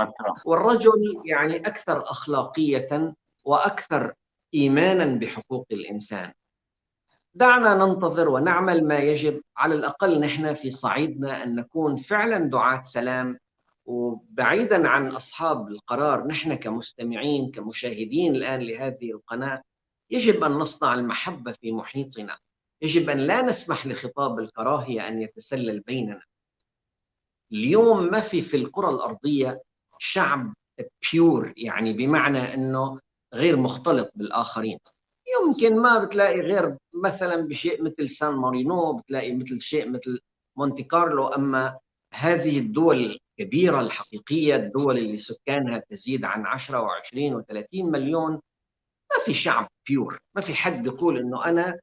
والرجل يعني أكثر أخلاقية وأكثر إيمانا بحقوق الإنسان. دعنا ننتظر ونعمل ما يجب، على الأقل نحن في صعيدنا أن نكون فعلا دعاة سلام، وبعيدا عن أصحاب القرار نحن كمستمعين كمشاهدين الآن لهذه القناة يجب أن نصنع المحبة في محيطنا، يجب أن لا نسمح لخطاب الكراهية أن يتسلل بيننا. اليوم ما في الكرة الأرضية شعب بيور، يعني بمعنى أنه غير مختلط بالآخرين. يمكن ما بتلاقي غير مثلا بشيء مثل سان مارينو، بتلاقي مثل شيء مثل مونتي كارلو، أما هذه الدول الكبيرة الحقيقية، الدول اللي سكانها تزيد عن 10 و20 و30 مليون، ما في شعب بيور، ما في حد بيقول إنه أنا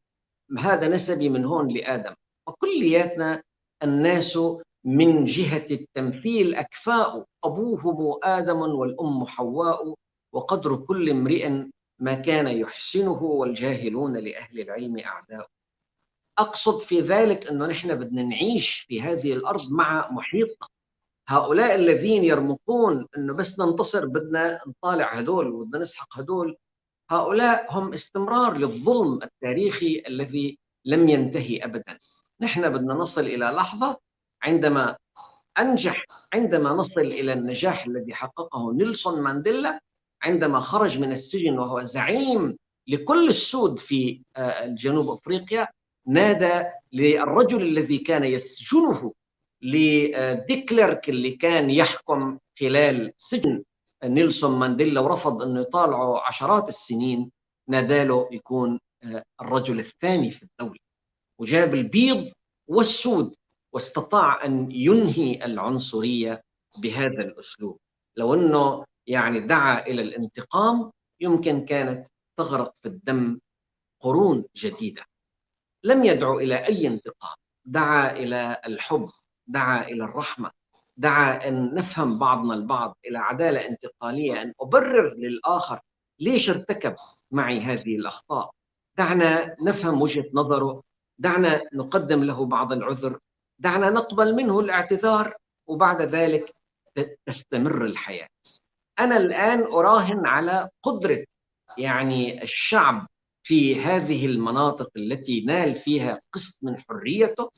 هذا نسبي من هون لآدم. وكلياتنا الناس من جهة التمثيل أكفاء، أبوهم آدم والأم حواء، وقدر كل امرئ ما كان يحسنه، والجاهلون لأهل العلم أعداء. أقصد في ذلك أنه نحن بدنا نعيش في هذه الأرض مع محيطنا. هؤلاء الذين يرمقون أنه بس ننتصر بدنا نطالع هدول وبدنا نسحق هدول، هؤلاء هم استمرار للظلم التاريخي الذي لم ينتهي أبدا. نحن بدنا نصل إلى لحظة عندما عندما نصل إلى النجاح الذي حققه نيلسون مانديلا عندما خرج من السجن وهو زعيم لكل السود في جنوب أفريقيا، نادى للرجل الذي كان يسجنه، لديكليرك اللي كان يحكم خلال سجن نيلسون مانديلا ورفض أنه يطالعه عشرات السنين، ناداله يكون الرجل الثاني في الدولة، وجاب البيض والسود واستطاع أن ينهي العنصرية بهذا الأسلوب. لو أنه يعني دعا إلى الانتقام يمكن كانت تغرق في الدم قرون جديدة. لم يدعو إلى أي انتقام، دعا إلى الحب، دعا إلى الرحمة، دعا أن نفهم بعضنا البعض، إلى عدالة انتقالية، أن أبرر للآخر ليش ارتكب معي هذه الأخطاء، دعنا نفهم وجهة نظره، دعنا نقدم له بعض العذر، دعنا نقبل منه الاعتذار، وبعد ذلك تستمر الحياة. أنا الآن أراهن على قدرة يعني الشعب في هذه المناطق التي نال فيها قسط من حريته،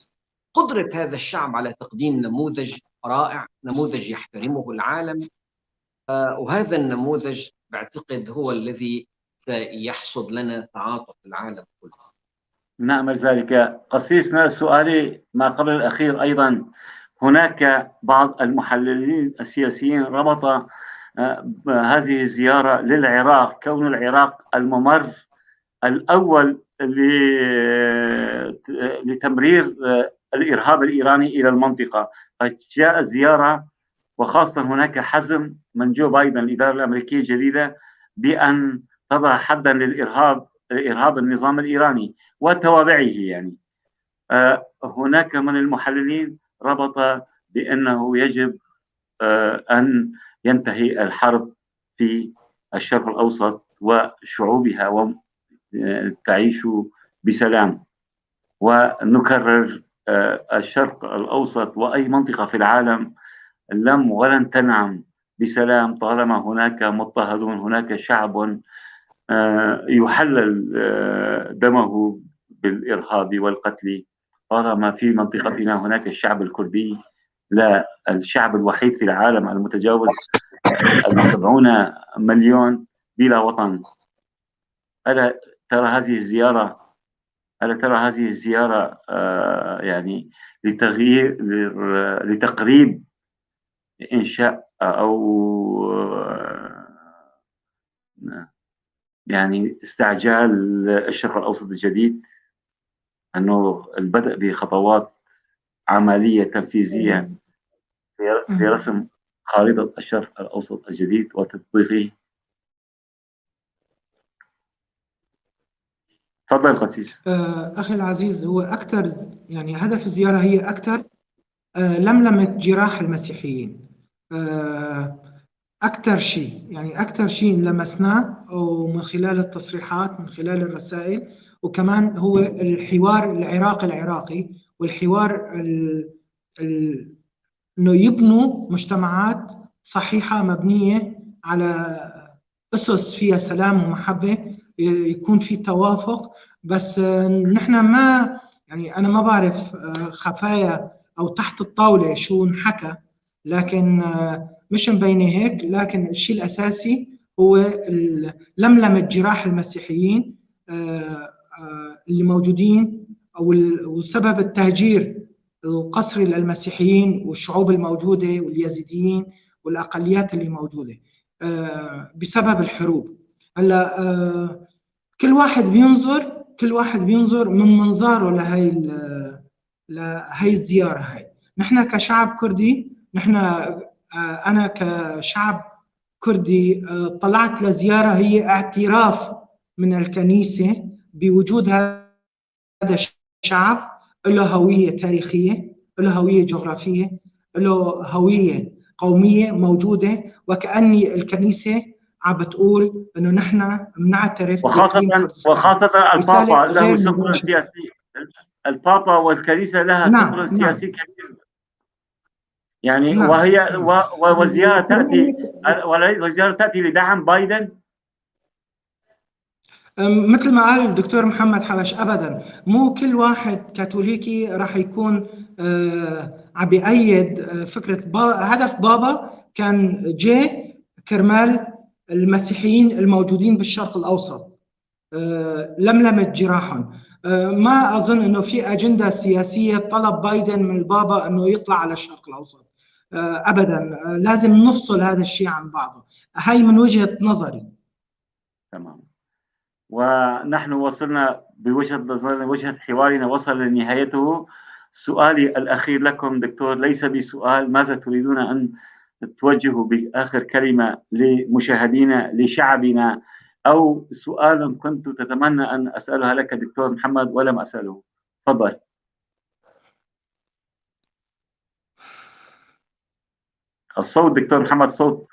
قدرة هذا الشعب على تقديم نموذج رائع، نموذج يحترمه العالم، وهذا النموذج بعتقد هو الذي سيحصد لنا تعاطف العالم كله. نأمل ذلك. قسيسنا، سؤالي ما قبل الأخير أيضا، هناك بعض المحللين السياسيين ربط هذه الزيارة للعراق، كون العراق الممر الأول لتمرير الإرهاب الإيراني إلى المنطقة، فجاء الزيارة وخاصة هناك حزم من جو بايدن الإدارة الأمريكية الجديدة بأن تضع حدا لإرهاب النظام الإيراني وتوابعه. يعني هناك من المحللين ربط بأنه يجب أن ينتهي الحرب في الشرق الأوسط وشعوبها تعيش بسلام. ونكرر الشرق الأوسط وأي منطقة في العالم لم ولن تنعم بسلام طالما هناك مضطهدون، هناك شعب يحلل دمه بالإرهاب والقتل. طالما في منطقتنا هناك الشعب الكردي، لا الشعب الوحيد في العالم المتجاوز 70 مليون بلا وطن. ألا ترى هذه الزيارة يعني لتقريب إنشاء أو يعني استعجال الشرق الأوسط الجديد، أنه البدء بخطوات عملية تنفيذية في رسم خارطة الشرق الأوسط الجديد وتطبيقه. تفضل قسيس. أخي العزيز، هو أكثر يعني هدف الزيارة هي أكثر لملمة جراح المسيحيين. أكثر شيء لمسناه ومن خلال التصريحات، من خلال الرسائل، وكمان هو الحوار العراقي والحوار إنه يبنوا مجتمعات صحيحة مبنية على أسس فيها سلام ومحبة، يكون في توافق. بس نحن ما يعني أنا ما بعرف خفايا أو تحت الطاولة شو انحكى، لكن مش مبينة هيك. لكن الشيء الأساسي هو لملمة جراح المسيحيين اللي موجودين، أو سبب التهجير القسري للمسيحيين والشعوب الموجودة واليزيديين والأقليات اللي موجودة بسبب الحروب. هلا كل واحد بينظر من منظاره لهي الزيارة. هاي نحن كشعب كردي، أنا كشعب كردي طلعت لزيارة هي اعتراف من الكنيسة بوجود هذا الشعب، له هوية تاريخية، له هوية جغرافية، له هوية قومية موجودة، وكأني الكنيسة عم بتقول إنه نحن بنعترف وخاصة البابا له ثقل سياسي. البابا والكنيسة لها ثقل سياسي كبير يعني. وهي والزيارة تأتي لدعم بايدن. مثل ما قال الدكتور محمد حبش، أبدا مو كل واحد كاثوليكي راح يكون عم بيأيد فكرة هدف بابا كان جاي كرمال المسيحيين الموجودين بالشرق الأوسط، لملمة جراحهم. ما أظن أنه في أجندة سياسية طلب بايدن من البابا أنه يطلع على الشرق الأوسط، أبدا. لازم نفصل هذا الشيء عن بعضه. هاي من وجهة نظري. تمام. ونحن وصلنا وجهة حوارنا وصل لنهايته. سؤالي الأخير لكم دكتور ليس بسؤال ماذا تريدون أن توجهوا بآخر كلمة لمشاهدينا لشعبنا، أو سؤال كنت تتمنى أن أسألها لك دكتور محمد ولم أسأله. تفضل. الصوت دكتور محمد، صوت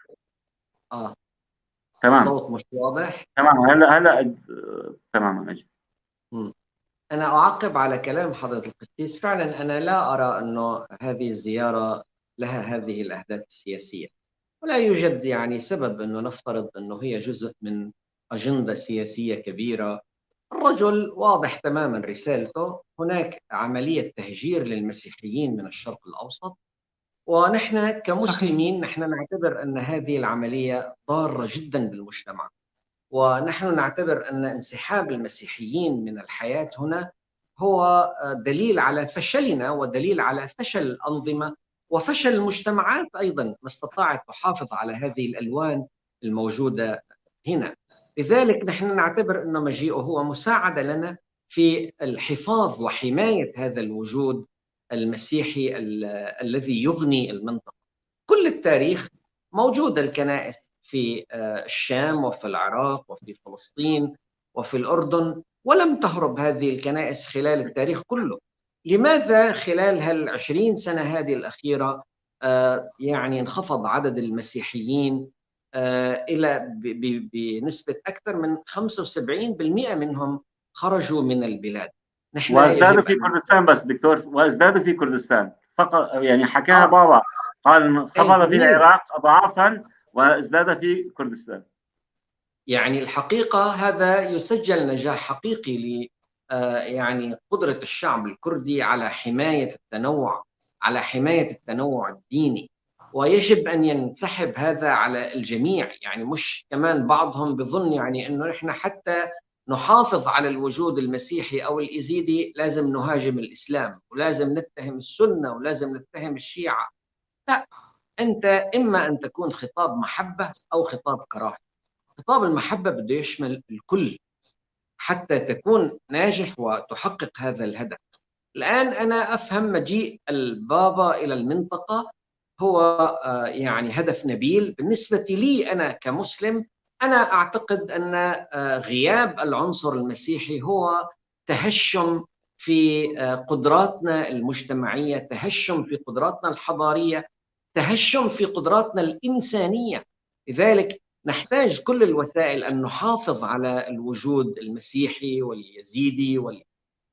تمام. الصوت مش واضح. تمام. هلا تمام. أجل. أنا أعقب على كلام حضرة القسيس. فعلا أنا لا أرى أنه هذه الزيارة لها هذه الأهداف السياسية، ولا يوجد يعني سبب أنه نفترض أنه هي جزء من أجندة سياسية كبيرة. الرجل واضح تماما رسالته، هناك عملية تهجير للمسيحيين من الشرق الأوسط، ونحن كمسلمين نحن نعتبر أن هذه العملية ضارة جدا بالمجتمع، ونحن نعتبر أن انسحاب المسيحيين من الحياة هنا هو دليل على فشلنا ودليل على فشل الأنظمة وفشل المجتمعات أيضا ما استطاعت تحافظ على هذه الألوان الموجودة هنا. لذلك نحن نعتبر أن مجيئه هو مساعدة لنا في الحفاظ وحماية هذا الوجود المسيحي الذي يغني المنطقة. كل التاريخ موجودة الكنائس في الشام وفي العراق وفي فلسطين وفي الأردن، ولم تهرب هذه الكنائس خلال التاريخ كله. لماذا خلال 20 سنة هذه الأخيرة يعني انخفض عدد المسيحيين إلى بنسبة أكثر من 75% منهم خرجوا من البلاد. نحن وازدادوا في كردستان بس دكتور، وازدادوا في كردستان فقط، يعني حكاها بابا قال انخفض في العراق أضعافا وازداد في كردستان. يعني الحقيقة هذا يسجل نجاح حقيقي ل يعني قدرة الشعب الكردي على حماية التنوع، على حماية التنوع الديني، ويجب أن ينسحب هذا على الجميع. يعني مش كمان بعضهم بظن يعني إنه نحن حتى نحافظ على الوجود المسيحي أو الإيزيدي لازم نهاجم الإسلام ولازم نتهم السنة ولازم نتهم الشيعة. لا، أنت إما أن تكون خطاب محبة أو خطاب كراهة. خطاب المحبة بده يشمل الكل حتى تكون ناجح وتحقق هذا الهدف. الآن أنا أفهم مجيء البابا إلى المنطقة هو يعني هدف نبيل. بالنسبة لي أنا كمسلم، أنا أعتقد أن غياب العنصر المسيحي هو تهشم في قدراتنا المجتمعية، تهشم في قدراتنا الحضارية، تهشم في قدراتنا الإنسانية. لذلك نحتاج كل الوسائل أن نحافظ على الوجود المسيحي واليزيدي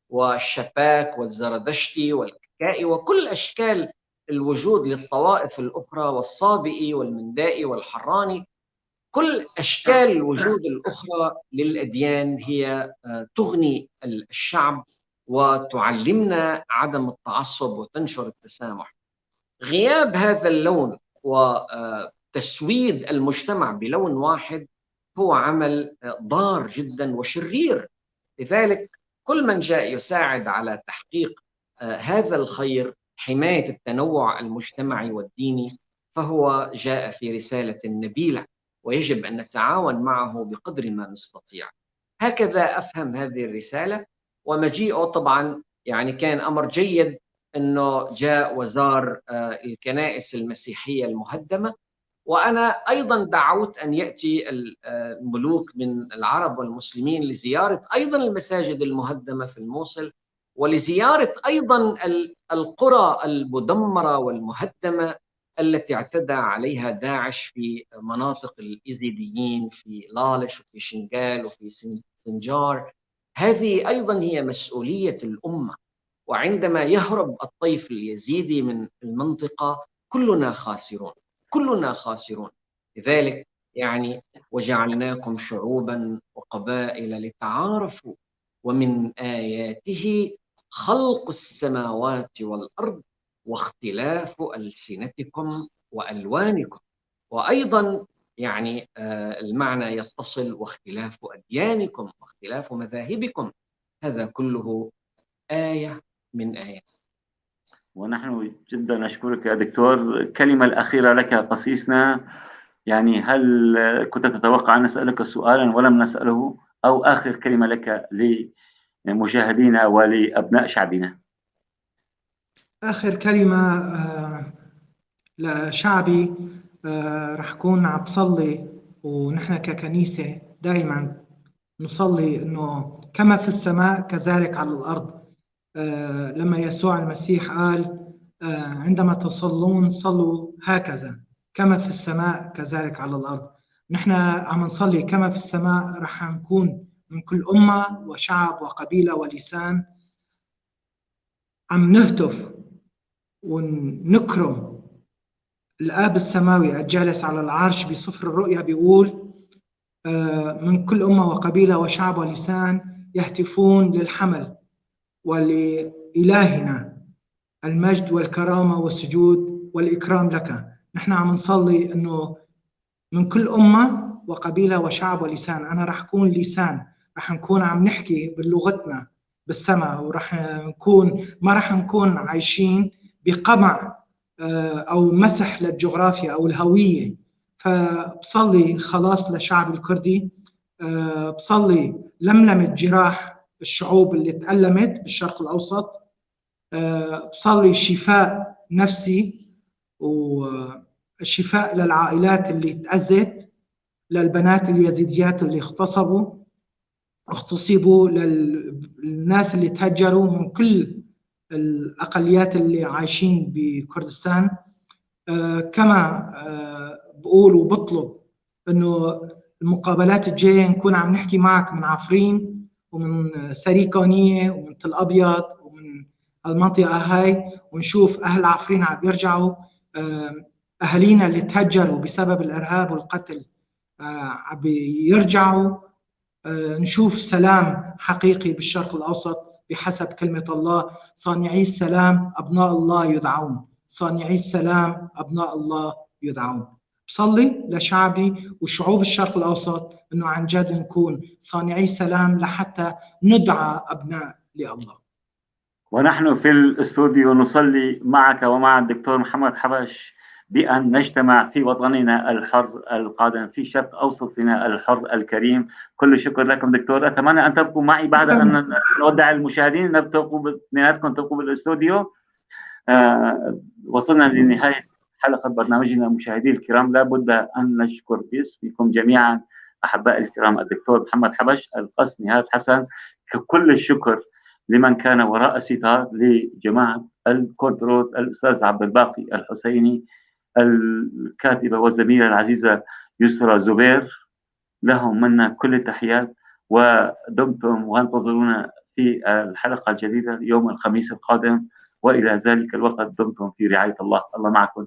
والشباك والزردشتي والككائي وكل أشكال الوجود للطوائف الأخرى والصابئي والمندائي والحراني. كل أشكال الوجود الأخرى للأديان هي تغني الشعب وتعلمنا عدم التعصب وتنشر التسامح. غياب هذا اللون وتسويد المجتمع بلون واحد هو عمل ضار جدا وشرير. لذلك كل من جاء يساعد على تحقيق هذا الخير، حماية التنوع المجتمعي والديني، فهو جاء في رسالة نبيلة ويجب أن نتعاون معه بقدر ما نستطيع. هكذا أفهم هذه الرسالة. ومجيئه طبعا يعني كان أمر جيد أنه جاء وزار الكنائس المسيحية المهدمة. وأنا أيضا دعوت أن يأتي الملوك من العرب والمسلمين لزيارة أيضا المساجد المهدمة في الموصل، ولزيارة أيضا القرى المدمرة والمهدمة التي اعتدى عليها داعش في مناطق الإيزيديين في لالش وفي شنغال وفي سنجار. هذه أيضا هي مسؤولية الأمة. وعندما يهرب الطيف اليزيدي من المنطقة كلنا خاسرون، كلنا خاسرون. لذلك يعني وجعلناكم شعوبا وقبائل لتعارفوا ومن آياته خلق السماوات والأرض واختلاف ألسنتكم وألوانكم. وأيضا يعني المعنى يتصل واختلاف أديانكم واختلاف مذاهبكم. هذا كله آية من آيات. ونحن جدا نشكرك يا دكتور. الكلمة الأخيرة لك قسيسنا، يعني هل كنت تتوقع أن نسألك سؤالا ولم نسأله، أو آخر كلمة لك لمشاهدينا ولأبناء شعبنا؟ آخر كلمة لشعبي، رح كون عم بصلي، ونحن ككنيسة دائما نصلي إنه كما في السماء كذلك على الأرض. لما يسوع المسيح قال عندما تصلون صلوا هكذا، كما في السماء كذلك على الأرض. نحن عم نصلي كما في السماء، رح نكون من كل أمة وشعب وقبيلة ولسان عم نهتف ونكرم الآب السماوي الجالس على العرش. بسفر الرؤيا بيقول من كل أمة وقبيلة وشعب ولسان يهتفون للحمل ولإلهنا المجد والكرامة والسجود والإكرام لك. نحن عم نصلي إنه من كل أمة وقبيلة وشعب ولسان. أنا رح أكون لسان، رح نكون عم نحكي بلغتنا بالسماء، ورح نكون ما رح نكون عايشين بقمع أو مسح للجغرافيا أو الهوية. فبصلي خلاص للشعب الكردي، بصلي لملمة جراح الشعوب اللي تألمت بالشرق الأوسط، بصلي شفاء نفسي والشفاء للعائلات اللي تأذت، للبنات اليزيديات اللي اغتصبوا، للناس اللي تهجروا، من كل الأقليات اللي عايشين بكردستان. كما بقول وبطلب انه المقابلات الجايه نكون عم نحكي معك من عفرين ومن سريكونيه ومن تل ابيض ومن المنطقه هاي، ونشوف اهل عفرين عم يرجعوا، اهالينا اللي تهجروا بسبب الارهاب والقتل عم يرجعوا، نشوف سلام حقيقي بالشرق الاوسط بحسب كلمه الله. صانعي السلام ابناء الله يدعون، صانعي السلام ابناء الله يدعون. بصلي لشعبي وشعوب الشرق الاوسط انه عن جد نكون صانعي سلام لحتى ندعى ابناء لله. ونحن في الاستوديو نصلي معك ومع الدكتور محمد حبش بأن نجتمع في وطننا الحر القادم، في شرق أوسطنا الحر الكريم. كل شكر لكم دكتور. أتمنى أن تبقوا معي بعد أن نودع المشاهدين، اثنيناتكم تبقوا بالاستوديو. وصلنا لنهاية حلقة برنامجنا مشاهدي الكرام. لا بد أن نشكر باسمكم جميعا أحبائي الكرام الدكتور محمد حبش، القس نهاد حسن. كل الشكر لمن كان وراء الستار، لجماعة الكنترول، الأستاذ عبد الباقي الحسيني، الكاتبة والزميلة العزيزة يسرى زبير، لهم منا كل التحيات. ودمتم وانتظرونا في الحلقة الجديدة يوم الخميس القادم، وإلى ذلك الوقت دمتم في رعاية الله. الله معكم.